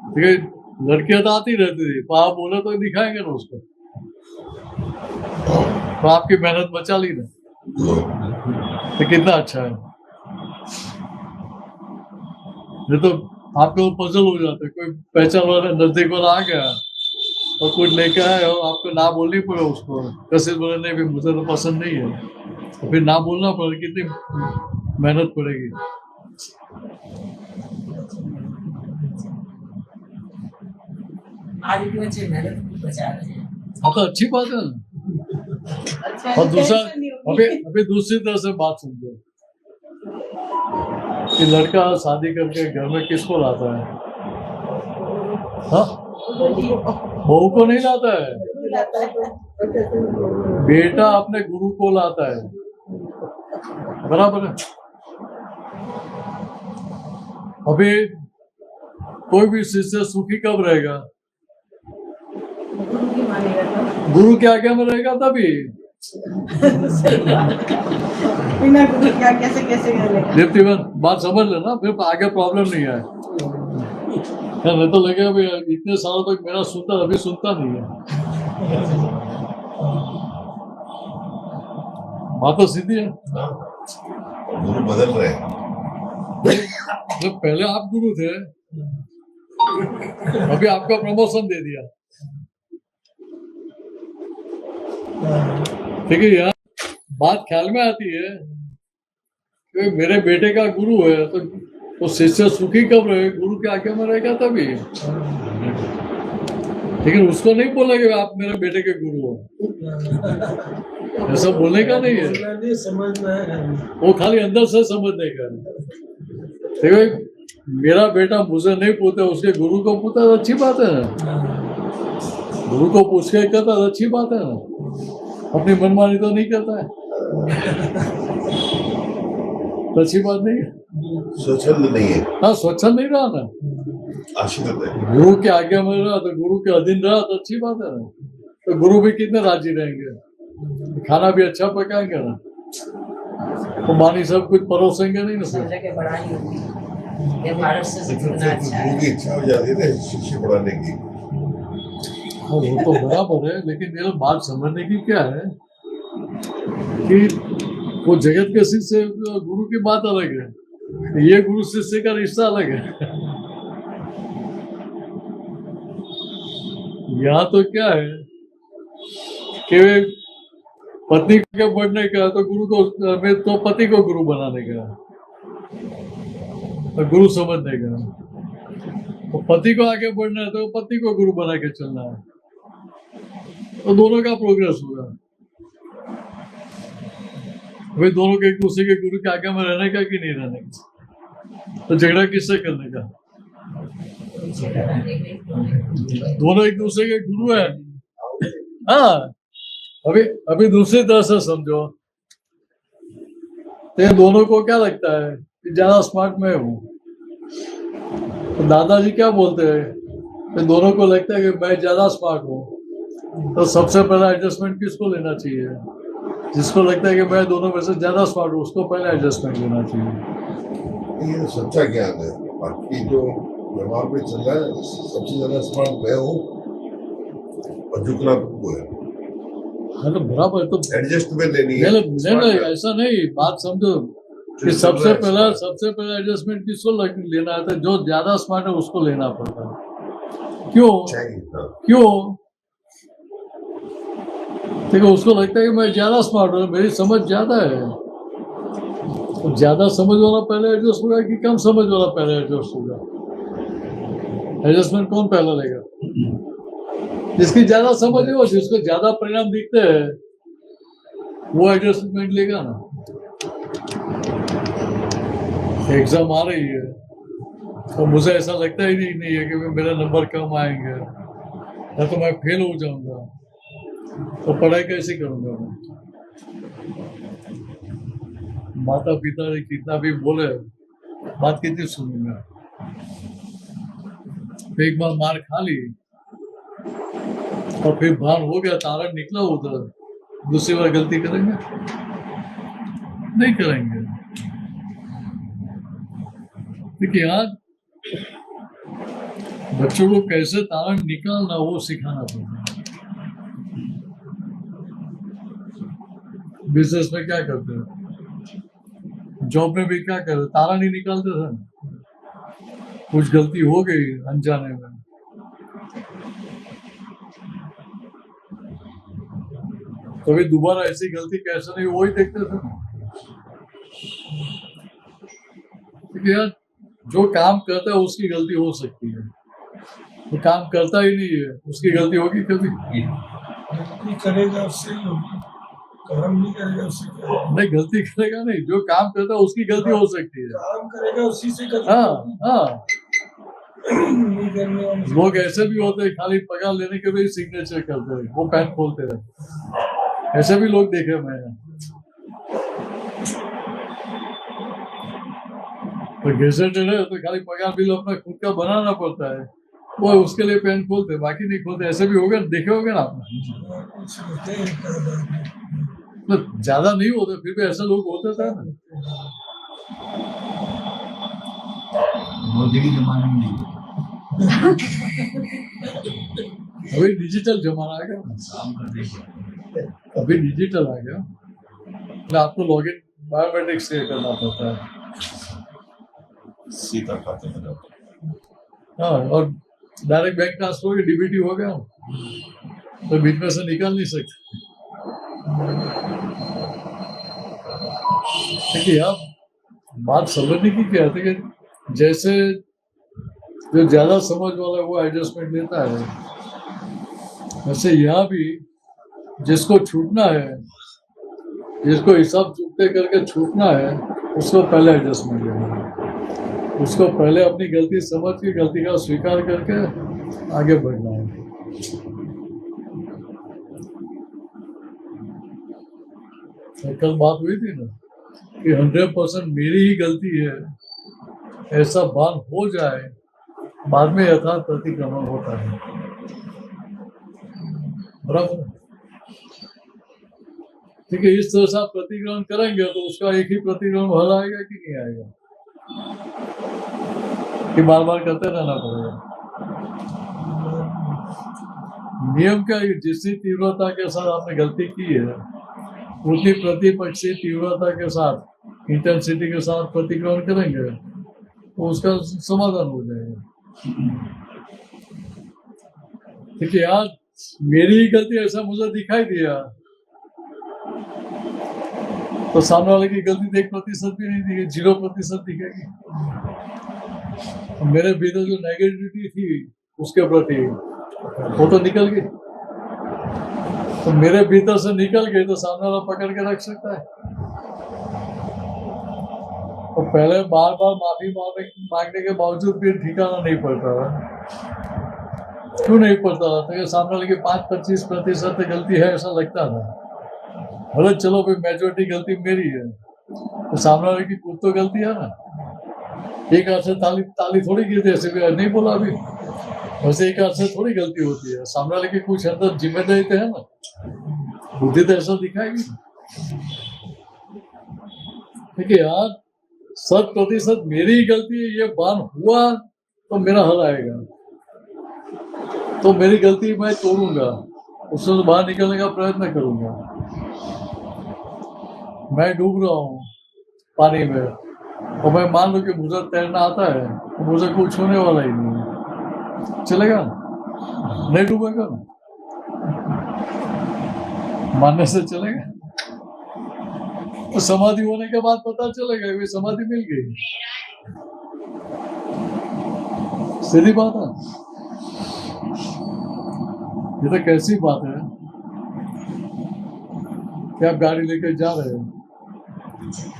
A: ठीक है, लड़कियां तो आती रहती थी, पर आप बोले तो दिखाएंगे ना उसको, तो आपकी मेहनत बचा ली ना, तो कितना अच्छा है। ये तो आपको पजल हो जाता है, कोई पहचान वाला नजदीक वाला आ गया और कुछ लेके आए हो, आपको ना बोलनी पड़े उसको, कैसे बोले नहीं भी मुझे तो पसंद नहीं है, तो फिर ना बोलना पड़े, कितनी मेहनत पड़ेगी।
F: आज भी बच्चे मेहनत बचा रहे हैं।
A: हाँ तो अच्छी बात है ना। और दूसरा अभी दूसरी तरह से बात समझो कि लड़का शादी करके घर में किसको लाता है? हाँ, बहू को नहीं लाता है, बेटा अपने गुरु को लाता है, बराबर है। अभी कोई भी शिष्य सुखी कब रहेगा? गुरु के आज्ञा में रहेगा तभी।
F: बिना गुरु क्या कैसे कैसे करेगा?
A: दीप्तिवन बात समझ लेना, फिर आगे प्रॉब्लम नहीं है। नहीं तो लगेगा भाई इतने सालों तक मेरा सुनता, अभी सुनता नहीं है। बात तो सीधी है।
C: गुरु बदल रहे हैं।
A: जब पहले आप गुरु थे, अभी आपका प्रमोशन दे दिया, ठीक है यार। बात ख्याल में आती है कि मेरे बेटे का गुरु है तो शिष्य सुखी कब रहे? गुरु के आज्ञा में रहेगा तभी। लेकिन उसको नहीं बोलेगा आप मेरे बेटे के गुरु हो, ऐसा बोलने का नहीं है।
D: समझना है,
A: वो खाली अंदर से समझने का। देखो मेरा बेटा मुझे नहीं पूछता, उसके गुरु को पूछता तो अच्छी बात है ना। गुरु को पूछ के करता तो अच्छी बात है ना, अपनी मनमानी तो नहीं करता है, तो अच्छी बात नहीं है।
C: स्वच्छंद नहीं है,
A: हाँ स्वच्छंद नहीं रहा ना,
C: आश्रित है।
A: गुरु के आज्ञा में रहा तो गुरु के अधीन रहा तो अच्छी बात है ना। तो गुरु भी कितने राजी रहेंगे, खाना भी अच्छा पकाएंगे ना, तो मानी सब कुछ परोसेंगे नहीं ना।
F: सब जगह बढ़ाई होगी, ये भारत से कितना अच्छा है।
C: गुरु की इच्छा हो जाती है ना शिक्षा पढ़ाने की।
A: वो तो बराबर है, लेकिन मेरा बात समझने की क्या है कि वो जगत के शिष्य गुरु की बात अलग है, ये गुरु शिष्य का रिश्ता अलग है। यहाँ तो क्या है कि पत्नी के बढ़ने का तो गुरु को तो पति को गुरु बनाने का और गुरु समझने का, तो पति को आगे बढ़ना है तो पति को गुरु बना के चलना है, तो दोनों का प्रोग्रेस होगा। वे दोनों के एक दूसरे के गुरु के आगे में रहने का कि नहीं रहने का, तो झगड़ा किससे करने का? दोनों एक दूसरे के गुरु है। हाँ, अभी दूसरी तरह से समझो, तो ये दोनों को क्या लगता है कि ज्यादा स्मार्ट मैं हूँ, तो दादाजी क्या बोलते हैं, तो दोनों को लगता है कि मैं ज्यादा स्मार्ट हूँ, तो सबसे पहला एडजस्टमेंट किसको लेना चाहिए? जिसको लगता है कि मैं दोनों में से ज्यादा स्मार्ट हूँ, उसको पहला एडजस्टमेंट लेना चाहिए।
C: ये सच्चा ज्ञान है। बाकी जो व्यवहार में चल रहा है, सबसे ज्यादा स्मार्ट मैं हूँ और झुकना तुमको है।
A: हाँ तो बराबर, तो
C: एडजस्टमेंट लेनी है।
A: नहीं, ऐसा नहीं, बात समझो कि सबसे पहला एडजस्टमेंट किसको लेना है? तो जो ज्यादा स्मार्ट है उसको लेना पड़ता है। क्यों? देखो, उसको लगता है कि मैं ज्यादा स्मार्ट हूँ, मेरी समझ ज्यादा है, तो ज्यादा समझ वाला पहले एडजस्ट होगा कि कम समझ वाला पहले एडजस्ट होगा? एडजस्टमेंट कौन पहला लेगा? जिसकी ज्यादा समझ है, जिसको ज्यादा परिणाम दिखते हैं, वो एडजस्टमेंट लेगा ना। एग्जाम आ रही है तो मुझे ऐसा लगता ही नहीं है कि मेरा नंबर कम आएंगे या तो मैं फेल हो जाऊंगा, तो पढ़ाई कैसे करूंगा मैं? माता पिता ने कितना भी बोले, बात कितनी सुनूंगा? एक बार मार खा ली और फिर भान हो गया, तारा निकला उधर, दूसरी बार गलती करेंगे? नहीं करेंगे। देखिए, आज बच्चों को कैसे तारा निकालना वो सिखाना पड़ता है। बिजनेस में क्या करते हैं, जॉब में भी क्या करते हैं, तारा नहीं निकालते थे। कुछ गलती हो गई अनजाने में, कभी दोबारा ऐसी गलती कैसे नहीं, वही देखते थे। यार, जो काम करता है उसकी गलती हो सकती है, तो काम करता ही नहीं है उसकी गलती होगी कभी?
D: गलती करेगा उससे ही होगी, काम नहीं करेगा उससे क्या होगा?
A: नहीं, गलती करेगा नहीं, जो काम करता है उसकी गलती हो सकती है।
D: काम करेगा उसी से गलती
A: हाँ,
D: नहीं करने वाले
A: लोग ऐसे भी होते हैं, खाली पगार लेने के भी सिग्नेचर करते हैं, वो पैन खोलते रहे, ऐसे भी लोग देखे मैंने। तो गेजेटेड है तो खाली पगार बिल अपना खुद का बनाना पड़ता है, वो उसके लिए पेन खोलते, बाकी नहीं खोलते। ऐसे भी होगा, देखे होगे ना आपने?
D: कुछ होते हैं,
A: तो ज्यादा नहीं होते, फिर भी ऐसे लोग होते थे ना।
E: मोदी के जमाने में नहीं,
A: अभी डिजिटल जमाना आ गया,
E: काम करने को
A: अभी डिजिटल आ गया, तो आपको लॉगिन बायोमेट्रिक्स से करना पड़ता है।
C: सीधा खाते में जाता है।
A: हाँ, और डायरेक्ट बैंक ट्रांसफर की डीबीटी हो गया तो बीच में से निकाल नहीं सकते। देखिए, आप बात समझने की क्या है कि जैसे जो ज्यादा समझ वाला है वो एडजस्टमेंट लेता है, वैसे यहाँ भी जिसको छूटना है, जिसको हिसाब चुकते करके छूटना है, उसको पहले एडजस्टमेंट लेना है। उसको पहले अपनी गलती समझ के गलती का स्वीकार करके आगे बढ़ना है। कल बात हुई थी ना कि 100% मेरी ही गलती है, ऐसा भान हो जाए, बाद में यथार्थ प्रतिक्रमण होता है। बराबर, ठीक है? इस तरह से आप प्रतिक्रमण करेंगे तो उसका एक ही प्रतिक्रमण भला आएगा कि नहीं आएगा, कि बार बार करते रहना पड़ेगा? नियम का जितनी तीव्रता के साथ आपने गलती की है, उतनी प्रतिपक्षी तीव्रता के साथ, इंटेंसिटी के साथ प्रतिक्रमण करेंगे तो उसका समाधान हो जाएगा। देखिए यार, मेरी ही गलती ऐसा मुझे दिखाई दिया तो सामने वाले की गलती 1% भी नहीं दिखेगी, 0% दिखेगी। तो मेरे भीतर जो नेगेटिविटी थी उसके प्रति वो तो निकल गई। तो मेरे भीतर से निकल गई तो सामने वाला पकड़ के रख सकता है। तो पहले बार बार माफी मांगने के बावजूद भी ठिकाना नहीं पड़ता था। क्यों नहीं पड़ता था? तो ये सामने वाले की 5-25% गलती है ऐसा लगता था। बोले चलो भाई मेजोरिटी गलती मेरी है, तो सामने वाले की कुछ तो गलती है ना। एक हाथ से ताली थोड़ी गिरती है, ऐसे भी नहीं बोला अभी, वैसे एक हाथ से थोड़ी गलती होती है। सामने वाले की कुछ अंदर जिम्मेदारी तो है ना, बुद्धि तो ऐसा दिखाएगी। देखिए यार, 100% मेरी ही गलती है, ये बान हुआ तो मेरा हल आएगा। तो मेरी गलती मैं तोड़ूंगा, उससे बाहर निकलने का प्रयत्न करूंगा। मैं डूब रहा हूँ पानी में और मैं मान लो कि मुझे तैरना आता है तो मुझे कुछ होने वाला ही नहीं है, चलेगा? नहीं डूबेगा? मानने से चलेगा? तो समाधि होने के बाद पता चलेगा कि समाधि मिल गई। सीधी बात है। ये तो कैसी बात है कि आप गाड़ी लेकर जा रहे हो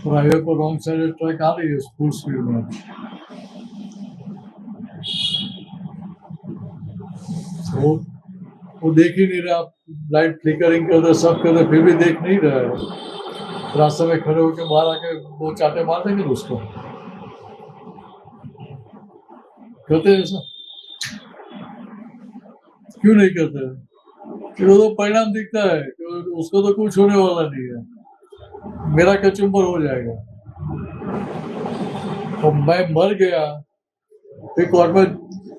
A: और हाईवे पर रॉन्ग साइड ट्रक आ रही है फुल स्पीड में, वो देख ही नहीं रहे, आप लाइट फ्लिकरिंग कर रहे, सब कर रहे, फिर भी देख नहीं रहे है। रास्ते में खड़े होकर बाहर आके दो चाटे मार देंगे उसको। करते हैं ऐसा? क्यों नहीं करते? क्योंकि तो परिणाम दिखता है कि उसको तो कुछ होने वाला नहीं है, मेरा कचुम्बर हो जाएगा। तो मैं मर गया, फिर कोर्ट में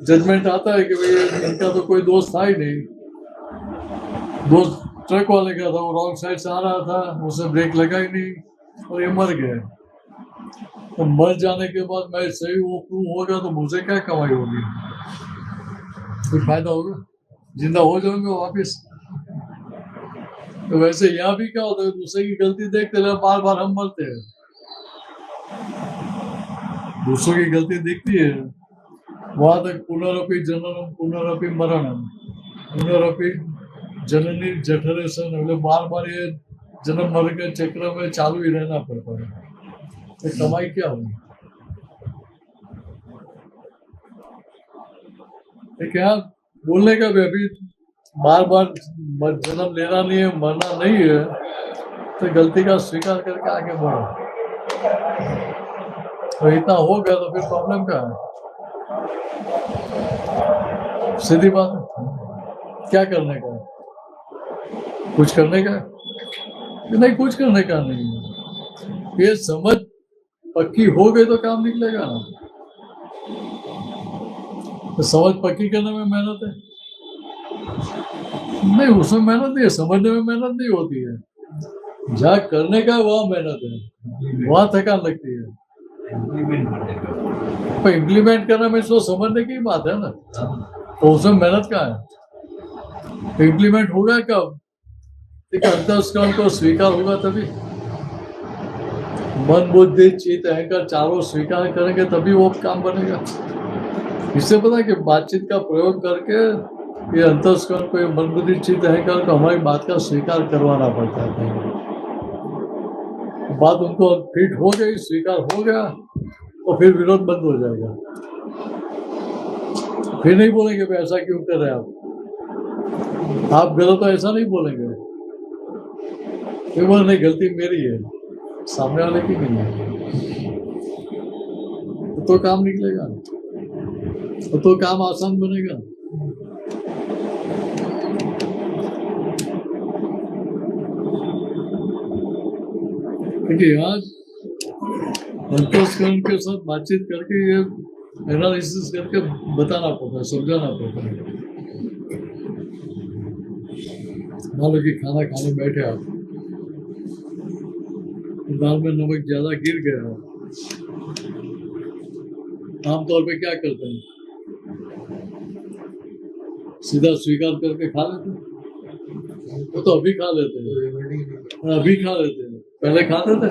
A: जजमेंट आता है कि भाई इनका तो कोई दोस्त था ही नहीं, दोस्त ट्रक वाले का था, वो रॉन्ग साइड से आ रहा था, उसे ब्रेक लगा ही नहीं और ये मर गया। तो मर जाने के बाद मैं सही वो प्रूव होगा तो मुझे क्या कमाई होगी? कोई फायदा होगा? जिंदा हो जाऊंगा वापिस। तो वैसे यहाँ भी क्या होता है, दूसरे की गलती देखते रहे, बार बार हम मरते हैं। दूसरों की गलती दिखती है, वहां तक पुनरअपि जननम पुनरअपि मरणम पुनरअपि जननी जठरे सन, मतलब बार बार ये जन्म मरण के चक्र में चालू ही रहना पड़ता है। तो कमाई क्या होगी? क्या बोलने का भी अभी बार बार जन्म लेना नहीं है, मरना नहीं है, तो गलती का स्वीकार करके आगे बढ़ो। तो इतना हो गया तो फिर प्रॉब्लम क्या है? सीधी बात है। क्या करने का? कुछ करने का नहीं, कुछ करने का नहीं है। ये समझ पक्की हो गई तो काम निकलेगा ना। तो समझ पक्की करने में मेहनत है नहीं, उसमें मेहनत नहीं है, समझने में मेहनत नहीं होती है। जहाँ करने का वहाँ मेहनत है, वहाँ थकान लगती है। तो इम्प्लीमेंट करने में इसको समझने की बात है ना, तो उसमें मेहनत कहाँ है? तो इम्प्लीमेंट होगा कब? अंतस्करण को स्वीकार होगा तभी। मन बुद्धि चित्त अहंकार चारों स्वीकार करेंगे तभी वो काम बनेगा। इससे पता है कि बातचीत का प्रयोग करके ये अंतस्करण को, ये मन बुद्धि चित्त अहंकार को हमारी बात का स्वीकार करवाना पड़ता है। बात उनको फिट हो गई, स्वीकार हो गया, तो फिर विरोध बंद हो जाएगा। फिर नहीं बोलेंगे भाई ऐसा क्यों कर रहे हैं आप गलत हो, ऐसा नहीं बोलेंगे। फिर बोले नहीं गलती मेरी है, सामने वाले की नहीं है। तो काम निकलेगा, तो काम आसान बनेगा। देखिए आज अंतस्करण के साथ बातचीत करके ये एनालिसिस करके बताना पड़ता है, समझाना पड़ता है। मान लो कि खाना खाने बैठे आप, दाल में नमक ज्यादा गिर गया, आमतौर पे क्या करते हैं? सीधा स्वीकार करके खा लेते हैं। वो तो अभी खा लेते हैं, अभी खा लेते हैं, पहले खाते थे।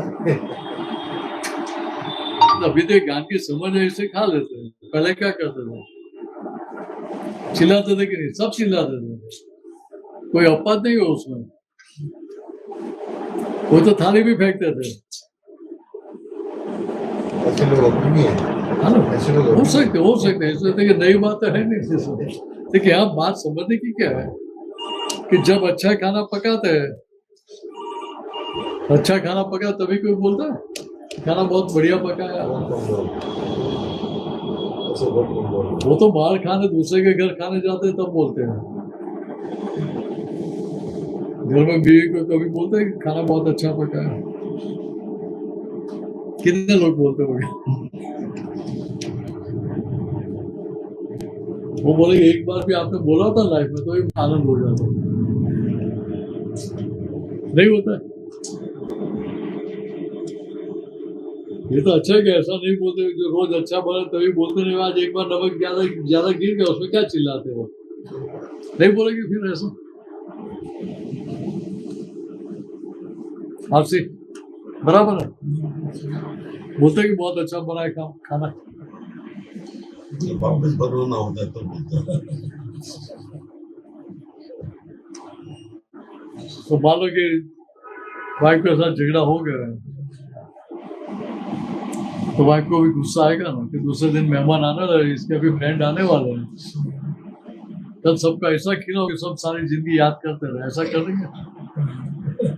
A: अभी तो ज्ञान की समझ है, इसे खा लेते हैं। पहले क्या करते थे? चिल्लाते थे कि नहीं? सब चिल्लाते थे, कोई अपवाद नहीं हो उसमें। वो तो थाली भी फेंकते थे।
C: ऐसे लोग अपने नहीं है,
A: हाँ ना?
C: ऐसे लोग
A: हो सकते ऐसे देखिए, नई बात तो है नहीं इसमें। देखिए यहाँ बात समझने की क्या है कि जब अच्छा खाना पकाते हैं, अच्छा खाना पका तभी कोई बोलता है खाना बहुत बढ़िया पकाया।
C: बहुत कम लोग, ऐसे बहुत कम लोग।
A: वो तो बाहर खाने, दूसरे के घर खाने जाते हैं तब बोलते हैं। घर में बीवी को कभी बोलते हैं कि खाना बहुत अच्छा पकाया? कितने लोग बोलते होंगे? वो बोले एक बार भी आपने बोला था लाइफ में तो ये आनंद हो जाता, नहीं होता है। ये तो अच्छा है कि ऐसा नहीं बोलते, जो रोज अच्छा बना तभी बोलते नहीं। आज एक बार नमक ज्यादा ज्यादा गिर गया, उसमें क्या चिल्लाते हो? नहीं बोलेंगे फिर ऐसा। आपसे बराबर है, बोलते हैं कि बहुत अच्छा बना है खाना।
C: वापस बनाना होता है तो बोलता है।
A: तो मान लो कि वाइफ के साथ झगड़ा हो गया है, तो वाइफ को भी गुस्सा आएगा ना कि दूसरे दिन मेहमान आने वाले, इसके भी फ्रेंड आने वाले हैं, कल सबका ऐसा खिलाओ कि सब सारी जिंदगी याद करते रहे। ऐसा करेंगे?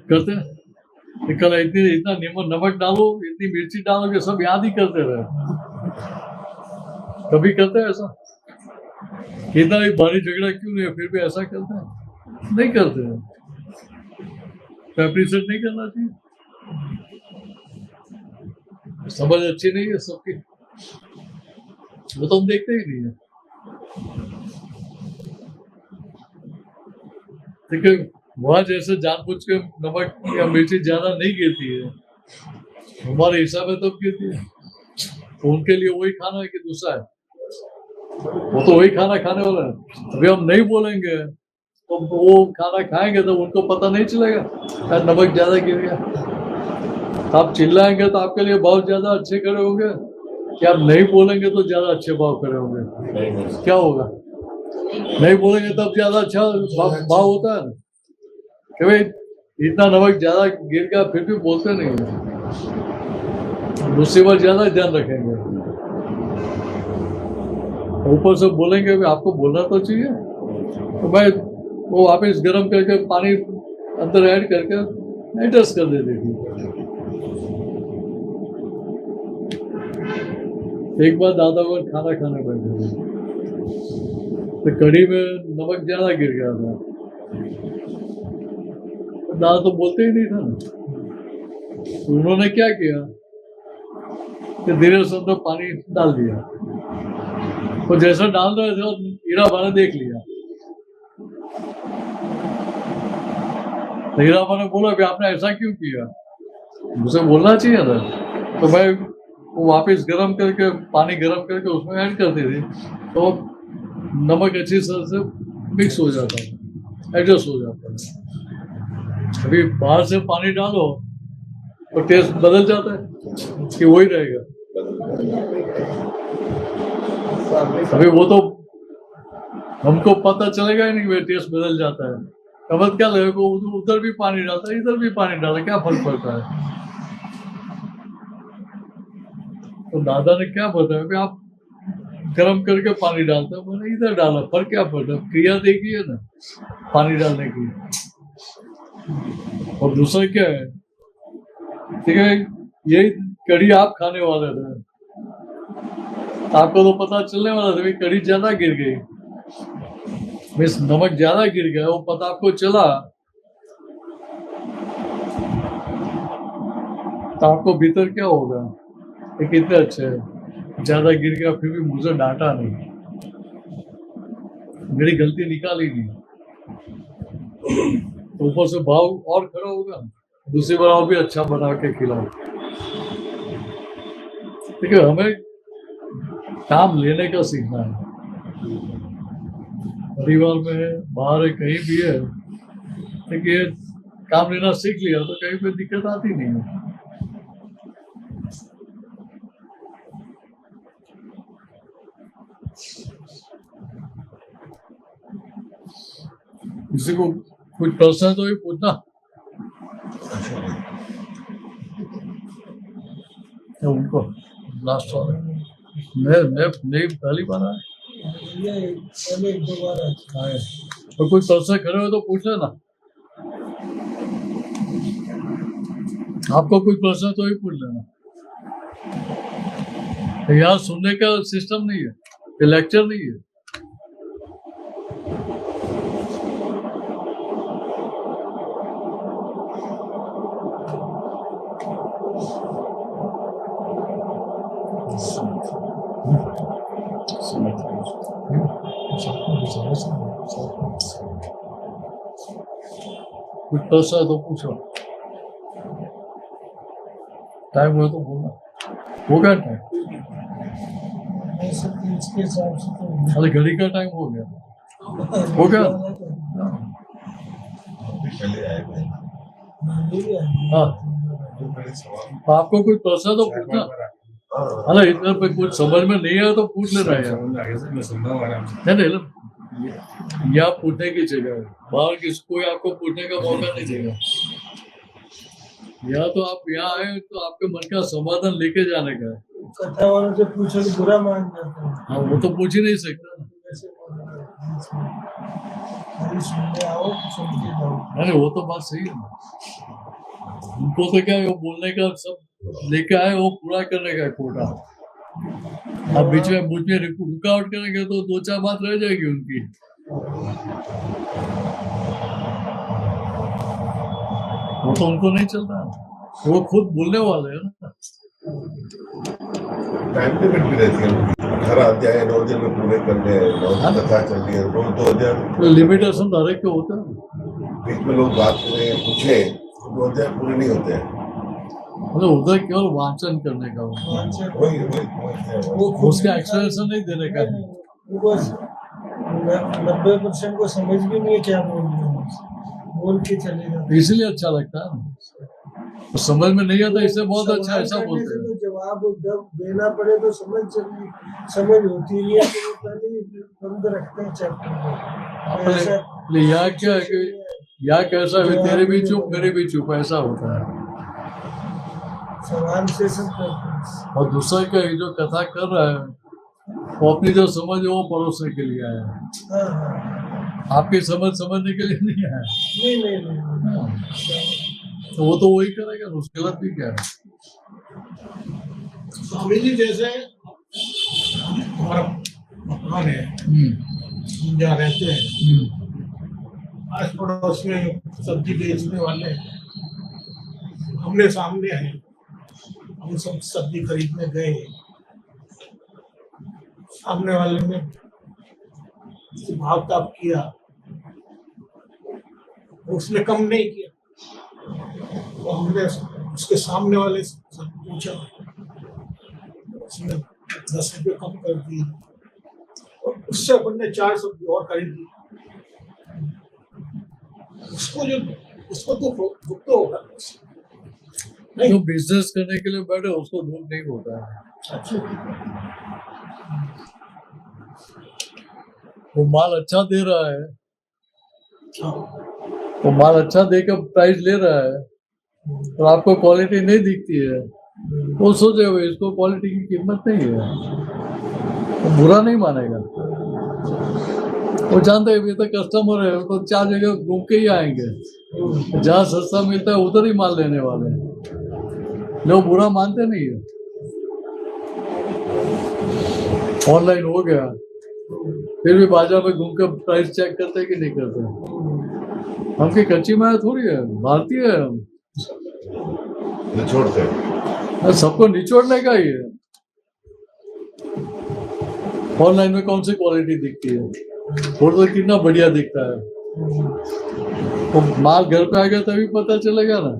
A: करते हैं? कल इतना नमक डालो, इतनी मिर्ची डालो कि सब याद ही करते रहे। कभी करते हैं ऐसा? कितना भी भारी झगड़ा क्यों नहीं है, फिर भी ऐसा करते हैं? नहीं करते हैं। एप्रिशिएट नहीं करना चाहिए। समझ अच्छी नहीं है सबकी, वो तो हम देखते ही नहीं है। ठीक है, वहां जैसे जानबूझ के नमक या मिर्ची ज्यादा नहीं गिरती है, हमारे हिसाब में तब गिरती है। तो उनके लिए वही खाना है कि दूसरा है? वो तो वही खाना खाने वाला है। अभी हम नहीं बोलेंगे तो वो खाना खाएंगे तो उनको पता नहीं चलेगा यार नमक ज्यादा गिर गया। आप चिल्लाएंगे तो आपके लिए भाव ज्यादा अच्छे खड़े होंगे, कि आप नहीं बोलेंगे तो ज्यादा अच्छे भाव खड़े होंगे? क्या होगा? नहीं बोलेंगे तब ज्यादा अच्छा भाव होता है ना, कि भाई इतना नमक ज्यादा गिर गया, फिर भी बोलते नहीं है, दूसरी बार ज्यादा ध्यान रखेंगे। ऊपर से बोलेंगे भी आपको बोलना तो चाहिए, तो भाई वो वापस गर्म करके पानी अंदर ऐड करके एडजस्ट कर देती थी। एक बार दादा को खाना खाने बैठे थे तो कढ़ी में नमक ज्यादा गिर गया था। दादा तो बोलते ही नहीं था ना, तो उन्होंने क्या किया कि धीरे से अंदर पानी डाल दिया। तो जैसा डाल रहे थे हीरा बा ने देख लिया। तो हीरा बा ने बोला कि आपने ऐसा क्यों किया? मुझे बोलना चाहिए था। तो भाई वो वापस गरम करके पानी गरम करके उसमें ऐड करती थी, तो नमक अच्छी तरह से मिक्स हो जाता है, एडजस्ट हो जाता है। अभी बाहर से पानी डालो तो टेस्ट बदल जाता है कि वही रहेगा? अभी वो तो हमको पता चलेगा ही नहीं कि टेस्ट बदल जाता है। अब क्या लगेगा, उधर भी पानी डालता है इधर भी पानी डाला, क्या फर्क पड़ता है? तो दादा ने क्या बताया कि आप गरम करके पानी डालते हो, मैंने इधर डाला, फर्क क्या पड़ता? क्रिया देखी है ना पानी डालने की। और दूसरा क्या है, ठीक है, यही कढ़ी आप खाने वाले थे, आपको तो पता चलने वाला था कढ़ी ज्यादा गिर गई, मिस नमक ज्यादा गिर गया, वो पता आपको चला तो आपको भीतर क्या होगा कि कितने अच्छे है, ज्यादा गिर गया फिर भी मुझे डांटा नहीं, मेरी गलती निकाली नहीं, तो ऊपर से भाव और खड़ा होगा। दूसरी बार और भी अच्छा बना के खिलाओ। देखिए हमें काम लेने का सीखना है, परिवार में है, बाहर है, कहीं भी है। देखिए काम लेना सीख लिया तो कहीं पे दिक्कत आती नहीं है। किसी को कुछ प्रश्न तो ही पूछना। उनको लास्ट वाला मैं पहली बार आया।
D: ये पहले एक दो बार आए।
A: तो कोई प्रश्न करे हो तो पूछ लेना। आपको कोई प्रश्न तो ही पूछ लेना। यहाँ सुनने का सिस्टम नहीं है, ये लेक्चर नहीं है। कुछ प्रश्न है तो पूछो, टाइम हुआ तो बोलना। हो गया टाइम?
D: इसके हिसाब से तो
A: अरे घड़ी का टाइम हो गया। हो गया?
C: पहले आए थे।
A: हाँ, आपको कोई प्रश्न तो पूछना। अरे इधर पे कुछ समझ में नहीं आया तो पूछ लेना यार। नहीं, यहाँ पूछने की जगह है, बाहर किसको आपको पूछने का मौका नहीं देगा। यहाँ तो आप यहाँ आए तो आपके मन का समाधान लेके जाने का है।
D: कथा वालों से पूछो तो बुरा मान जाता है।
A: हाँ, वो तो पूछ ही नहीं सकता।
D: सुनने आओ, सुन के जाओ।
A: अरे वो तो बात सही है। उनको तो क्या है, वो बोलने का सब लेके आए, वो पूरा करने का कोटा। आप बीच में रुकावट करेंगे तो दो चार बात रह जाएगी उनकी। वो तो उनको नहीं चलता, वो खुद बोलने वाले हैं ना।
C: टाइम लिमिट भी रहती है, 18 अध्याय 9 दिन में पूरे करने हैं। 9 दिन कथा चल रही है, रोज 2 अध्याय।
A: लिमिटेशन हर एक के होता है।
C: बीच में लोग बात करें, पूछे, 2 अध्याय पूरे नहीं होते हैं।
A: मतलब उधर केवल वाचन करने का होता है,
C: वही
A: उसका एक्सप्लेनेशन नहीं देने का है।
D: उनको 90% को समझ भी नहीं है क्या बोल रहे हैं, बोल के चले जाते।
A: इसलिए अच्छा लगता है ना, तो समझ में नहीं आता इससे बहुत अच्छा ऐसा बोलते हैं।
D: तो जवाब जब देना पड़े तो समझ होती नहीं है, तो वो पहले ही बंद रखते हैं चैप्टर
A: अपने यहाँ क्या है कि यहाँ कैसा है, तेरे भी चुप मेरे भी चुप, ऐसा होता है।
D: सवाल से सब करते हैं।
A: और दूसरा क्या है, जो कथा कर रहा है वो अपनी जो समझ है वो परोसने के लिए आया है,
D: हाँ, हाँ।
A: आपकी समझने के लिए नहीं आया।
D: नहीं।
A: तो वो तो वही करेगा, उसके बाद भी क्या है।
G: स्वामी जी जैसे हमारा मकान है, जहाँ रहते हैं, आस पड़ोस में सब्जी बेचने वाले हमने सामने हैं, हम सब सब्जी खरीदने गए, सामने वाले ने भाव ताप किया, उसने कम नहीं किया, तो हमने उसके सामने वाले से पूछा, उसने 10 रुपये कम कर दिए, और उससे अपन ने 4 सब्जी और खरीद ली। उसको तो दुख तो होगा नहीं।
A: जो बिजनेस करने के लिए बैठे उसको दुख नहीं होता है। वो माल अच्छा दे रहा है, वो माल अच्छा देकर प्राइस ले रहा है, और आपको क्वालिटी नहीं दिखती है, वो सोचे हुए इसको क्वालिटी की कीमत नहीं है, वो बुरा नहीं मानेगा। वो जानते हैं ये तो कस्टमर है, वो तो 4 जगह घूम के ही आएंगे, जहाँ सस्ता मिलता है उधर ही माल लेने वाले हैं, लोग बुरा मानते नहीं है। ऑनलाइन हो गया, फिर भी बाजार में घूम कर प्राइस चेक करते कि नहीं करते। हमकी कच्ची माया थोड़ी है, भारतीय है हम,
C: निचोड़ते हैं।
A: सबको निचोड़ने का ही है। ऑनलाइन में कौन सी क्वालिटी दिखती है, फोटो कितना बढ़िया दिखता है, तो माल घर पे आ गया तभी पता चलेगा ना।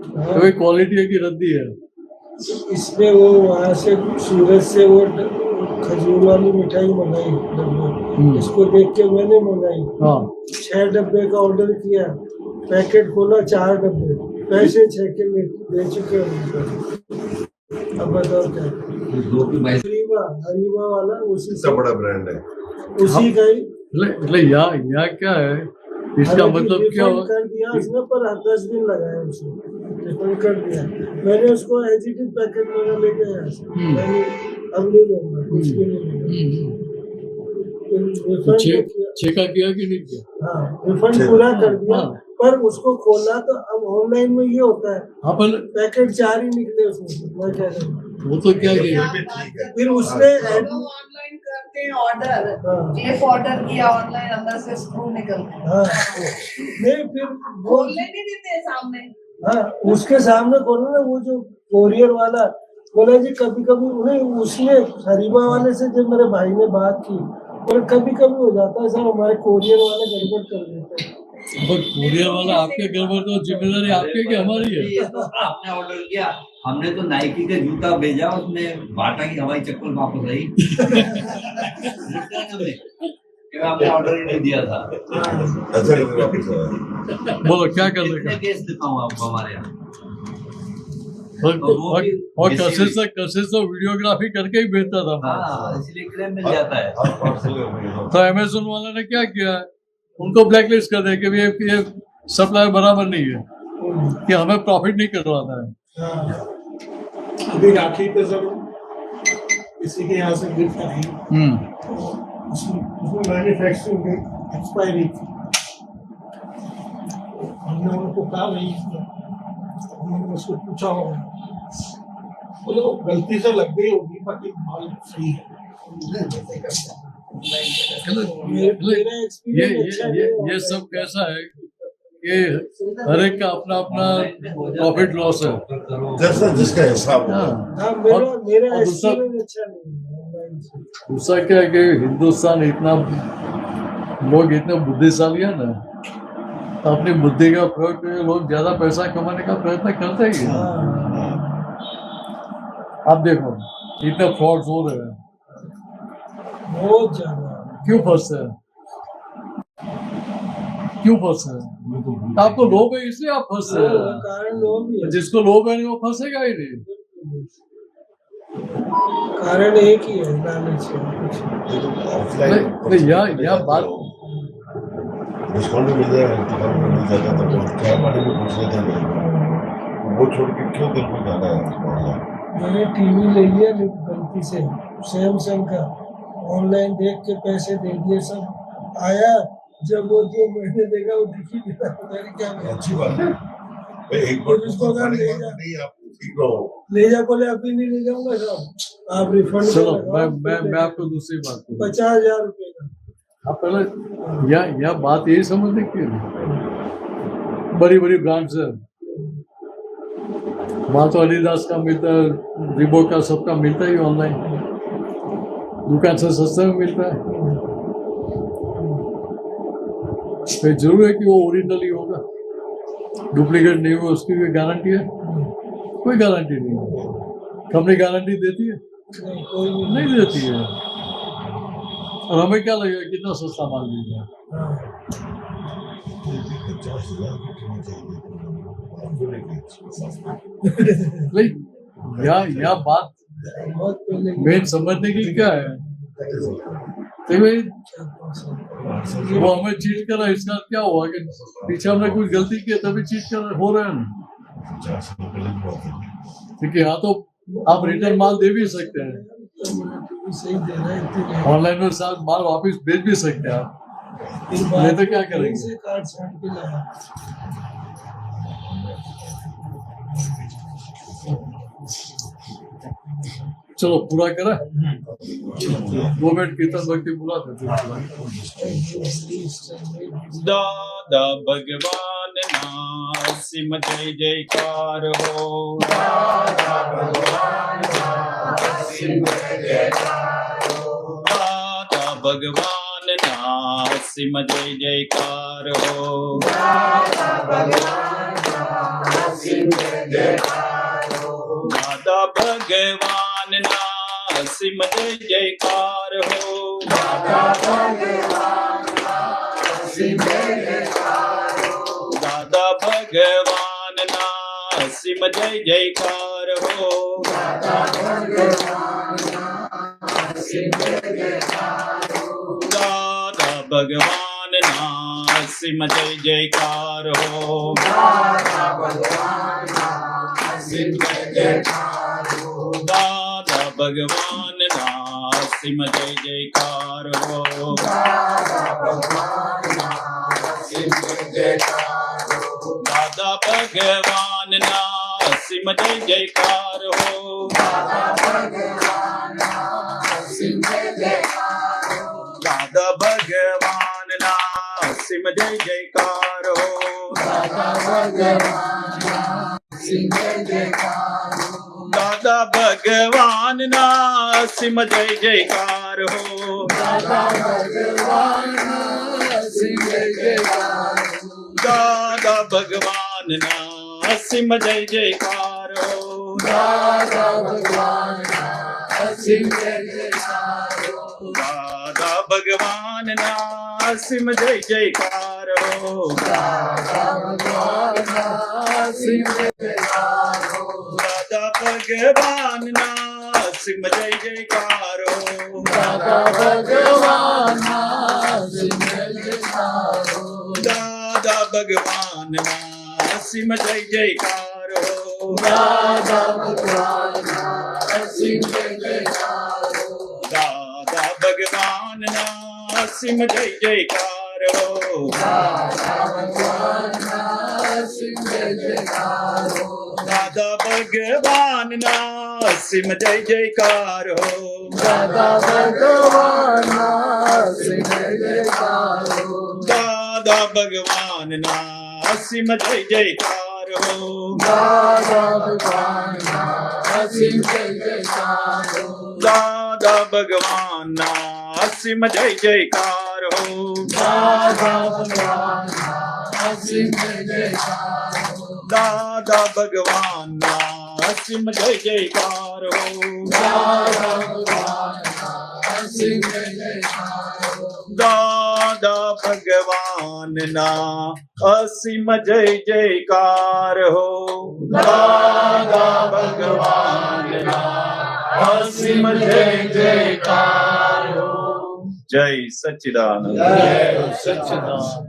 A: तो ये क्वालिटी की रद्दी है।
D: इसमें वो वहाँ से सूरत से वो खजूर वाली मिठाई मंगाई, इसको देख के मैंने मंगाई।
A: हाँ
D: 6 डब्बे का ऑर्डर किया, पैकेट खोला 4 डब्बे, पैसे 6 के दे चुके हैं। अब बताओ क्या। हरीबा वाला उसी
C: इतना बड़ा ब्रांड है।
D: उसी का ही
A: मतलब यहाँ क्या है, इसका मतलब क्या
D: रिफंड
A: हुआ?
D: कर दिया उसने, पर 10 दिन लगाया उसने, रिफंड कर दिया। मैंने उसको एजिटिव पैकेट में ले गया यहाँ से। मैंने अब नहीं लूंगा, कुछ भी नहीं लूंगा। रिफंड
A: चेक किया कि नहीं किया?
D: हाँ रिफंड पूरा कर दिया।
A: हाँ।
D: पर उसको खोला तो अब ऑनलाइन में ये होता है,
A: हाँ पर
D: पैकेट 4 ही निकले उसमें। मैं क्या करूँ,
A: वो तो क्या किया?
D: फिर उसने
F: ऑनलाइन करते हैं ऑर्डर, जेफ ऑर्डर किया ऑनलाइन, अंदर से स्क्रू निकलते हैं।
D: हाँ नहीं, फिर वो
F: खोलने नहीं देते हैं सामने।
D: हाँ उसके सामने बोला ना, वो जो कोरियर वाला बोला जी कभी कभी उन्हें, उसने हरीबा वाले से जब मेरे भाई ने बात की, और कभी कभी हो जाता है सर, हमारे कोरियर वाले गड़बड़ कर देते हैं।
A: पर कोरियर वाला आपके गड़बड़, तो जिम्मेदारी आपकी कि हमारी है?
E: ये तो आपने ऑर्डर किया, हमने तो नाइकी का जूता भेजा, उसमें बाटा की हवाई चप्पल वापस आई। हमने ऑर्डर ही नहीं दिया था।
C: अच्छा वापस आया।
A: बोलो क्या कर
E: कितने
A: लेगा?
E: केस दिखाऊं आपको हमारे यहाँ?
A: और कैसे से वीडियोग्राफी करके ही भेजता था।
E: हाँ, इसलिए क्लेम मिल जाता है।
A: तो अमेज़न वाला ने क्या किया, उनको ब्लैकलिस्ट कर दिया कि भी ये सप्लायर बराबर नहीं है, कि हमें प्रॉफिट नहीं करवाना है।
G: अभी राखी पे जब किसी के यहाँ से गिफ्ट आई, उसमें मैन्युफैक्चरिंग की एक्सपायरी थी। हमने उनको कहा नहीं, हमने उसको पूछा होगा, बोले वो गलती से लग गई होगी, बाकी माल सही है।
A: ये सब कैसा है कि हर एक का अपना अपना प्रॉफिट लॉस है।
C: जैसा जिसका हिसाब होगा।
D: हाँ
A: और
D: मेरा
A: दूसरा
D: एक्सपीरियंस अच्छा नहीं है।
A: दूसरा क्या है कि हिंदुस्तान इतना, लोग इतने बुद्धिशाली है ना, तो अपनी बुद्धि का प्रयोग करके लोग ज्यादा पैसा कमाने का प्रयत्न करते ही हैं। आप देखो इतने फ्रॉड्स हो रहे हैं,
D: बहुत ज्यादा।
A: क्यों फंसते हैं? क्यों फंसते हैं? आपको लोभ है इसलिए आप फंसते हैं।
D: कारण लोग भी है।
A: जिसको लोभ है नहीं वो फंसेगा ही नहीं।
D: कारण एक ही है, लालच है।
C: ऑफलाइन
A: यह बात
C: डिस्काउंट मिल जाएगा, दुकान में मिल जाता था, तो चाय पानी में पूछ लेते हैं। वो छोड़ के क्यों दिल को जाना है?
D: मैंने टीवी ले लिया गलती से, सैमसंग का, ऑनलाइन देख के पैसे दे दिए, सब आया, जब वो 2 महीने देगा वो दिखी नहीं, पता नहीं क्या है।
C: अच्छी बात है भाई, एक बार
D: उसको अगर ले जा,
C: नहीं आप ठीक रहो।
D: ले जा, बोले अभी नहीं ले जाऊंगा साहब, आप रिफंड।
A: चलो मैं आपको दूसरी बात करूँ।
D: 50,000 रुपए का।
A: आप पहले यह बात यही समझते कि बड़ी बड़ी ब्रांड्स है, वहाँ तो एडिडास का मिलता है, रिबॉक का, सबका मिलता ही ऑनलाइन, दुकान से सस्ते में मिलता है। तो जरूर है कि वो ओरिजिनल ही होगा, डुप्लीकेट नहीं होगा, उसकी कोई गारंटी है? कोई गारंटी नहीं है। कंपनी गारंटी देती है?
D: नहीं, कोई
A: नहीं देती है। और हमें क्या लगेगा कितना सस्ता माल मिल गया?
C: 50,000 की कीमत चाहिए।
A: या बात
D: बहुत पहले
A: मेन समझने की क्या है कि भाई वो हमें चीट करा, इसका क्या हुआ कि पीछे हमने कुछ गलती की तभी चीट कर हो रहे हैं। क्योंकि यहाँ तो आप रिटर्न माल दे भी सकते हैं,
D: सही दे रहा है, इतने
A: ऑनलाइन में साथ माल वापस भेज भी सकते हैं आप। नहीं तो क्या करेंगे?
D: से कार्ड छाट के लाया।
A: चलो पूरा करा, 2 मिनट कीर्तन भक्ति पूरा कर।
B: दादा भगवान ना सिम जय जयकार हो। दादा भगवान ना सिम जय जयकार દાદા ભગવાનના અસીમ જય જયકાર હો દાદા ભગવાનના અસીમ જય જયકાર હો દાદા ભગવાનના અસીમ જય જયકાર હો દાદા ભગવાનના અસીમ જય જયકાર હો દાદા ભગવાનના અસીમ જય જયકાર હો દાદા ભગવાનના અસીમ જય જયકાર હો દાદા ભગવાનના અસીમ જય જયકાર હો દાદા ભગવાનના અસીમ જય જયકાર હો દાદા ભગવાનના અસીમ જય જયકાર હો દાદા ભગવાનના અસીમ જય જયકાર હો દાદા ભગવાનના અસીમ જય જયકાર હો દાદા ભગવાનના અસીમ જય જયકાર હો દાદા ભગવાનના અસીમ જય જયકાર હો દાદા ભગવાનના અસીમ જય જયકાર હો દાદા ભગવાનના અસીમ જય જયકાર હો દાદા ભગવાનના અસીમ જય જયકાર હો દાદા ભગવાનના અસીમ જય જયકાર હો દાદા ભગવાનના અસીમ જય જયકાર હો જય સચ્ચિદાનંદ
A: જય સચ્ચિદાનંદ